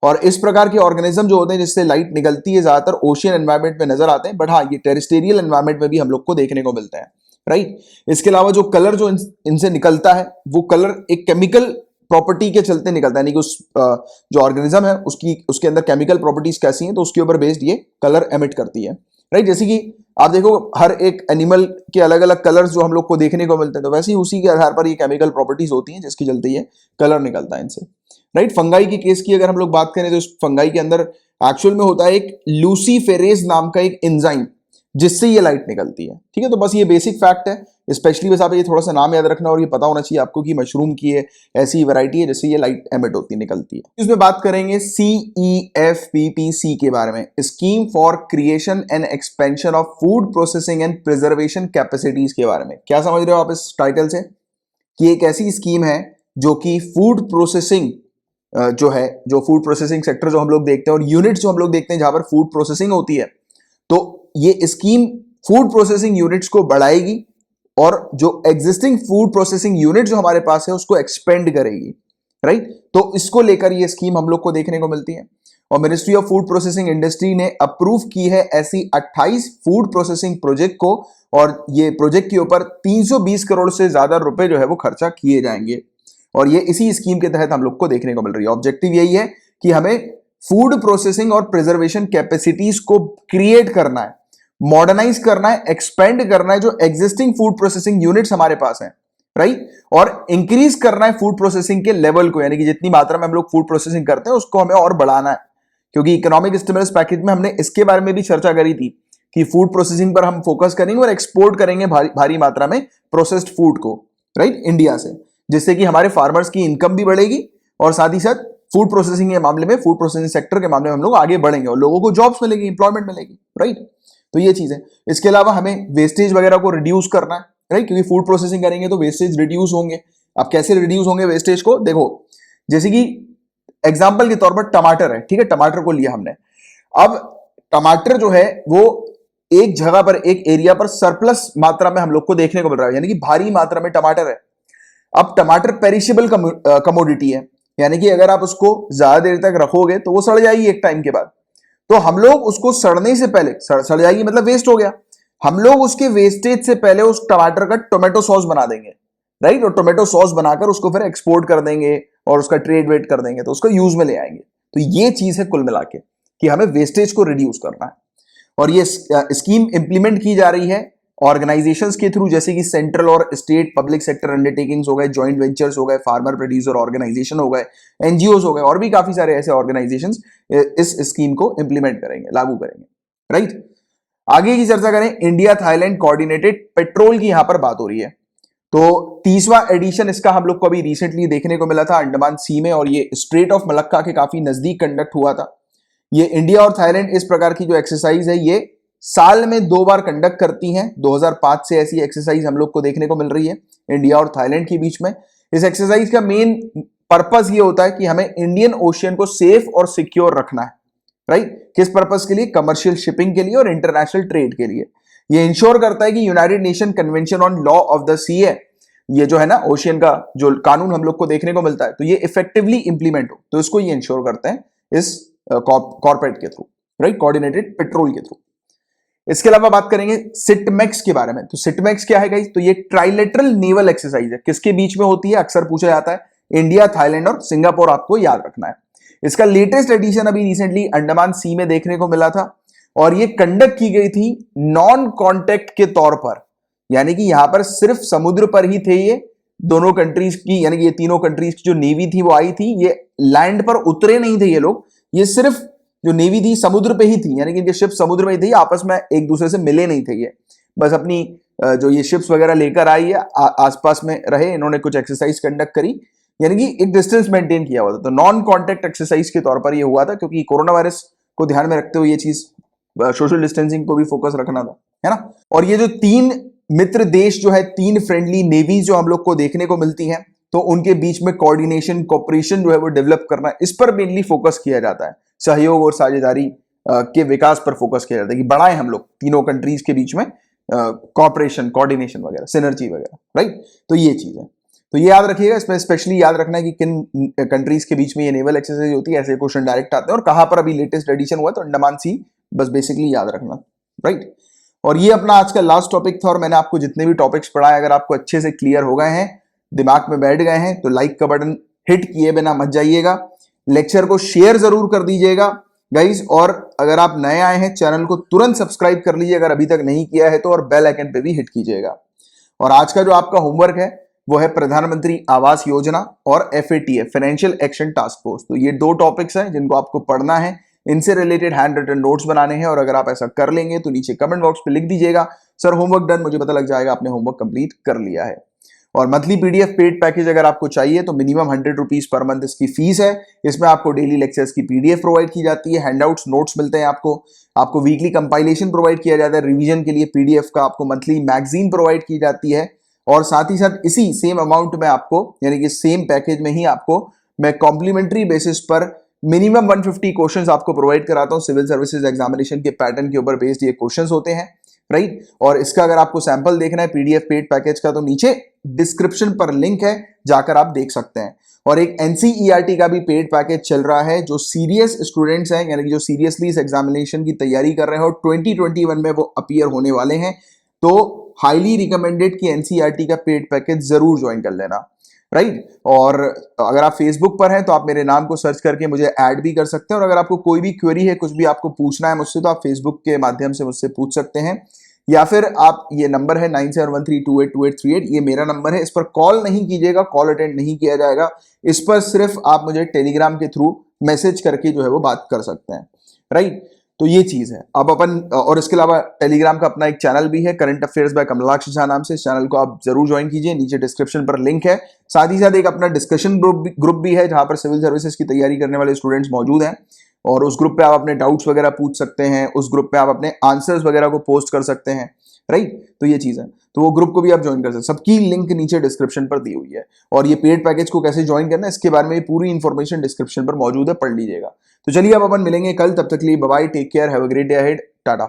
और इस प्रकार के ऑर्गेनिज्म जो होते हैं जिससे लाइट निकलती है, ज्यादातर ओशियन एनवायरनमेंट में नजर आते हैं, बट हाँ ये टेरेस्टेरियल एनवायरनमेंट में भी हम लोग को देखने को मिलते हैं, राइट। इसके अलावा जो कलर जो इनसे निकलता है, वो कलर एक केमिकल प्रॉपर्टी के चलते निकलता है, यानी कि उस जो ऑर्गेनिज्म है उसके अंदर केमिकल प्रॉपर्टीज कैसी हैं, तो उसके ऊपर बेस्ड ये कलर एमिट करती है, राइट। जैसे कि आप देखो हर एक एनिमल के अलग अलग कलर्स जो हम लोग को देखने को मिलते हैं, तो वैसे ही उसी के आधार पर ये केमिकल प्रॉपर्टीज होती हैं जिसके चलते ये कलर निकलता है इनसे, राइट। फंगाई की केस की अगर हम लोग बात करें तो इस फंगाई के अंदर एक्चुअल में होता है एक लूसीफेरेज नाम का एक एंजाइम, जिससे ये लाइट निकलती है, ठीक है। तो बस ये बेसिक फैक्ट है, स्पेशली बस आप ये थोड़ा सा नाम याद रखना और ये पता होना चाहिए आपको कि मशरूम की ये ऐसी वैरायटी है जिससे ये लाइट एमिट होती निकलती है। इसमें बात करेंगे CEFPPC के बारे में, scheme for creation and expansion of food processing and preservation capacities के बारे में। क्या समझ रहे हो आप इस टाइटल से, कि एक ऐसी स्कीम है जो कि फूड प्रोसेसिंग जो फूड प्रोसेसिंग सेक्टर जो हम लोग देखते हैं और यूनिट्स जो हम लोग देखते हैं जहां पर फूड प्रोसेसिंग होती है, तो ये स्कीम फूड प्रोसेसिंग यूनिट्स को बढ़ाएगी और जो एग्जिस्टिंग फूड प्रोसेसिंग यूनिट जो हमारे पास है उसको एक्सपेंड करेगी, राइट। तो इसको लेकर ये स्कीम हम लोग को देखने को मिलती है। और ministry of food processing industry ने अप्रूव की है ऐसी 28 फूड प्रोसेसिंग प्रोजेक्ट को, और ये प्रोजेक्ट के ऊपर 320 करोड़ से ज्यादा रुपए जो है वो खर्चा किए जाएंगे। और ये इसी स्कीम के तहत हम लोग को देखने को मिल रही है। ऑब्जेक्टिव यही है कि हमें फूड प्रोसेसिंग और प्रिजर्वेशन कैपेसिटीज को क्रिएट करना है, मॉडर्नाइज करना है, एक्सपेंड करना है जो एग्जिस्टिंग फूड प्रोसेसिंग यूनिट्स हमारे पास हैं, राइट। और इंक्रीज करना है फूड प्रोसेसिंग के लेवल को, यानी कि जितनी मात्रा में हम लोग फूड प्रोसेसिंग करते हैं उसको हमें और बढ़ाना है, क्योंकि इकोनॉमिक स्टिमुलस पैकेज में हमने इसके बारे में भी चर्चा करी थी कि फूड प्रोसेसिंग पर हम फोकस करेंगे और एक्सपोर्ट करेंगे भारी मात्रा में प्रोसेस्ड फूड को, राइट, इंडिया से, जिससे कि हमारे फार्मर्स की इनकम भी बढ़ेगी और साथ ही साथ फूड प्रोसेसिंग के मामले में, फूड प्रोसेसिंग सेक्टर के मामले में हम लोग आगे बढ़ेंगे और लोगों को जॉब्स मिलेगी, इंप्लॉयमेंट मिलेगी, राइट। तो ये चीज है। इसके अलावा हमें वेस्टेज वगैरह को रिड्यूस करना है, राइट, क्योंकि फूड प्रोसेसिंग करेंगे तो वेस्टेज रिड्यूस होंगे। अब कैसे रिड्यूस होंगे वेस्टेज को, देखो, जैसे कि एग्जाम्पल के तौर पर टमाटर है, ठीक है, टमाटर को लिया हमने। अब टमाटर जो है वो एक जगह पर, एक एरिया पर सरप्लस मात्रा में हम लोग को देखने को मिल रहा है, यानी कि भारी मात्रा में टमाटर है। अब टमाटर पेरिशेबल कमोडिटी है, यानी कि अगर आप उसको ज्यादा देर तक रखोगे तो वो सड़ जाएगी एक टाइम के बाद। तो हम लोग उसको सड़ने से पहले, सड़ जाएगी मतलब वेस्ट हो गया, हम लोग उसके वेस्टेज से पहले उस टमाटर का टोमेटो सॉस बना देंगे, राइट, और टोमेटो सॉस बनाकर उसको फिर एक्सपोर्ट कर देंगे और उसका ट्रेड वेट कर देंगे, तो उसको यूज में ले आएंगे। तो ये चीज है कुल मिला के कि हमें वेस्टेज को रिड्यूस करना है। और ये स्कीम इंप्लीमेंट की जा रही है ऑर्गेनाइजेशंस के थ्रू, जैसे कि सेंट्रल और स्टेट पब्लिक सेक्टर अंडरटेकिंग्स हो गए, जॉइंट वेंचर्स हो गए, फार्मर प्रोड्यूसर ऑर्गेनाइजेशन हो गए, एनजीओज हो गए, और भी काफी सारे ऐसे ऑर्गेनाइजेशंस इस स्कीम को इंप्लीमेंट करेंगे, लागू करेंगे, राइट। आगे की चर्चा करें, इंडिया थाईलैंड कोऑर्डिनेटेड पेट्रोल की यहां पर बात हो रही है। तो 30वां एडिशन इसका हम लोग को अभी रिसेंटली देखने को मिला था अंडमान सी में, और ये स्ट्रेट ऑफ मलक्का के काफी नजदीक कंडक्ट हुआ था। ये इंडिया और थाईलैंड इस प्रकार की जो एक्सरसाइज है ये साल में 2 बार कंडक्ट करती हैं। 2005 से ऐसी एक्सरसाइज हम लोग को देखने को मिल रही है इंडिया और थाईलैंड के बीच में। इस एक्सरसाइज का मेन पर्पस ये होता है कि हमें इंडियन ओशियन को सेफ और सिक्योर रखना है, राइट। किस पर्पस के लिए? कमर्शियल शिपिंग के लिए और इंटरनेशनल ट्रेड के लिए। ये इंश्योर करता है कि United Nation Convention on Law of the Sea है, ये जो है ना ओशियन का जो कानून हम लोग को देखने को मिलता है, तो ये इफेक्टिवली इंप्लीमेंट हो, तो इसको ये इंश्योर करते हैं इस कॉर्पोरेट के थ्रू, राइट, कोऑर्डिनेटेड पेट्रोल के थ्रू। इसके अलावा बात करेंगे सिटमैक्स के बारे में। तो सिटमैक्स क्या है गाइस? तो ये ट्राइलेटरल नेवल एक्सरसाइज है। किसके बीच में होती है? अक्सर पूछा जाता है, इंडिया, थाईलैंड और सिंगापुर, आपको याद रखना है। इसका लेटेस्ट एडिशन अभी रिसेंटली अंडमान सी में देखने को मिला था, और ये कंडक्ट की गई थी नॉन कॉन्टेक्ट के तौर पर, यानी कि यहां पर सिर्फ समुद्र पर ही थे ये दोनों कंट्रीज की, यानी कि ये तीनों कंट्रीज की जो नेवी थी वो आई थी, ये लैंड पर उतरे नहीं थे ये लोग, ये सिर्फ जो नेवी थी समुद्र पे ही थी, यानी कि इनके शिप समुद्र में ही थी, आपस में एक दूसरे से मिले नहीं थे ये, बस अपनी जो ये शिप्स वगैरह लेकर आई है आसपास में रहे, इन्होंने कुछ एक्सरसाइज कंडक्ट करी, यानी कि एक डिस्टेंस मेंटेन किया हुआ था। तो नॉन कॉन्टेक्ट एक्सरसाइज के तौर पर ये हुआ था, क्योंकि कोरोना वायरस को ध्यान में रखते हुए ये चीज, सोशल डिस्टेंसिंग को भी फोकस रखना था, है ना। और ये जो 3 मित्र देश जो है, 3 फ्रेंडली नेवीज जो हम लोग को देखने को मिलती हैं, तो उनके बीच में कोऑर्डिनेशन, कोऑपरेशन जो है वो डेवलप करना, इस पर मेनली फोकस किया जाता है। सहयोग और साझेदारी के विकास पर फोकस किया जाता है कि बढ़ाएं हम लोग तीनों कंट्रीज के बीच में कोऑपरेशन, कोऑर्डिनेशन वगैरह, सिनर्जी वगैरह, राइट। तो ये चीज है, तो ये याद रखिएगा। इसमें स्पेशली याद रखना है कि किन कंट्रीज के बीच में ये नेवल एक्सरसाइज होती है, ऐसे क्वेश्चन डायरेक्ट आते हैं, और कहां पर अभी लेटेस्ट एडिशन हुआ, तो अंडमान सी, बस बेसिकली याद रखना, राइट। और ये अपना आज का लास्ट टॉपिक था, और मैंने आपको जितने भी टॉपिक्स पढ़ाए, अगर आपको अच्छे से क्लियर हो गए हैं, दिमाग में बैठ गए हैं, तो लाइक का बटन हिट किए बिना मत जाइएगा। लेक्चर को शेयर जरूर कर दीजिएगा गाइस, और अगर आप नए आए हैं चैनल को तुरंत सब्सक्राइब कर लीजिए अगर अभी तक नहीं किया है तो, और बेल आइकन पे भी हिट कीजिएगा। और आज का जो आपका होमवर्क है वो है प्रधानमंत्री आवास योजना और FATF, financial action task force. तो ये 2 टॉपिक्स हैं जिनको आपको पढ़ना है, इनसे रिलेटेड हैंड रिटन नोट्स बनाने हैं, और अगर आप ऐसा कर लेंगे तो नीचे कमेंट बॉक्स पे लिख दीजिएगा सर होमवर्क डन, मुझे पता लग जाएगा आपने होमवर्क कंप्लीट कर लिया है। और मंथली PDF पेड पैकेज अगर आपको चाहिए तो मिनिमम 100 रुपीज पर मंथ इसकी फीस है। इसमें आपको डेली लेक्चर्स की PDF प्रोवाइड की जाती है, हैंडआउट्स, नोट्स मिलते हैं आपको वीकली कंपाइलेशन प्रोवाइड किया जाता है, रिवीजन के लिए PDF का आपको मंथली मैगजीन प्रोवाइड की जाती है, और साथ ही साथ इसी सेम अमाउंट में आपको, यानी कि सेम पैकेज में ही आपको मैं कॉम्प्लीमेंट्री बेसिस पर मिनिमम 150 क्वेश्चंस आपको प्रोवाइड कराता हूं। सिविल सर्विसेज एग्जामिनेशन के पैटर्न के ऊपर बेस्ड ये क्वेश्चंस होते हैं, राइट। और इसका अगर आपको सैंपल देखना है PDF पेड पैकेज का, तो नीचे डिस्क्रिप्शन पर लिंक है, जाकर आप देख सकते हैं। और एक NCERT का भी पेड पैकेज चल रहा है, जो सीरियस स्टूडेंट्स हैं, यानी कि जो सीरियसली इस एग्जामिनेशन की तैयारी कर रहे हैं और 2021 में वो अपीयर होने वाले हैं, तो हाईली रिकमेंडेड कि NCERT का पेड पैकेज जरूर ज्वाइन कर लेना, राइट। और अगर आप फेसबुक पर हैं तो आप मेरे नाम को सर्च करके मुझे ऐड भी कर सकते हैं, और अगर आपको कोई भी क्वेरी है, कुछ भी आपको पूछना है मुझसे, तो आप फेसबुक के माध्यम से मुझसे पूछ सकते हैं, या फिर आप, ये नंबर है 9713282838, ये मेरा नंबर है, इस पर कॉल नहीं कीजिएगा, कॉल अटेंड नहीं किया जाएगा। इस पर सिर्फ आप मुझे टेलीग्राम के थ्रू मैसेज करके जो है वो बात कर सकते हैं, राइट। तो ये चीज है। अब अपन, और इसके अलावा टेलीग्राम का अपना एक चैनल भी है, current affairs by Kamlaksh Jha नाम से। इस चैनल को आप जरूर ज्वाइन कीजिए, नीचे डिस्क्रिप्शन पर लिंक है। साथ ही साथ एक अपना डिस्कशन ग्रुप भी है, जहां पर सिविल सर्विसेज की तैयारी करने वाले स्टूडेंट्स मौजूद हैं, और उस ग्रुप पे आप अपने डाउट्स वगैरह पूछ सकते हैं, उस ग्रुप पे आप अपने आंसर्स वगैरह को पोस्ट कर सकते हैं, राइट। तो ये चीज है, तो वो ग्रुप को भी आप ज्वाइन कर सकते हैं। सबकी लिंक नीचे डिस्क्रिप्शन पर दी हुई है, और ये पेड पैकेज को कैसे ज्वाइन करना है इसके बारे में पूरी इंफॉर्मेशन डिस्क्रिप्शन पर मौजूद है, पढ़ लीजिएगा। तो चलिए अब अपन मिलेंगे कल, तब तक के लिए bye bye, take care, have a great day ahead, Tata.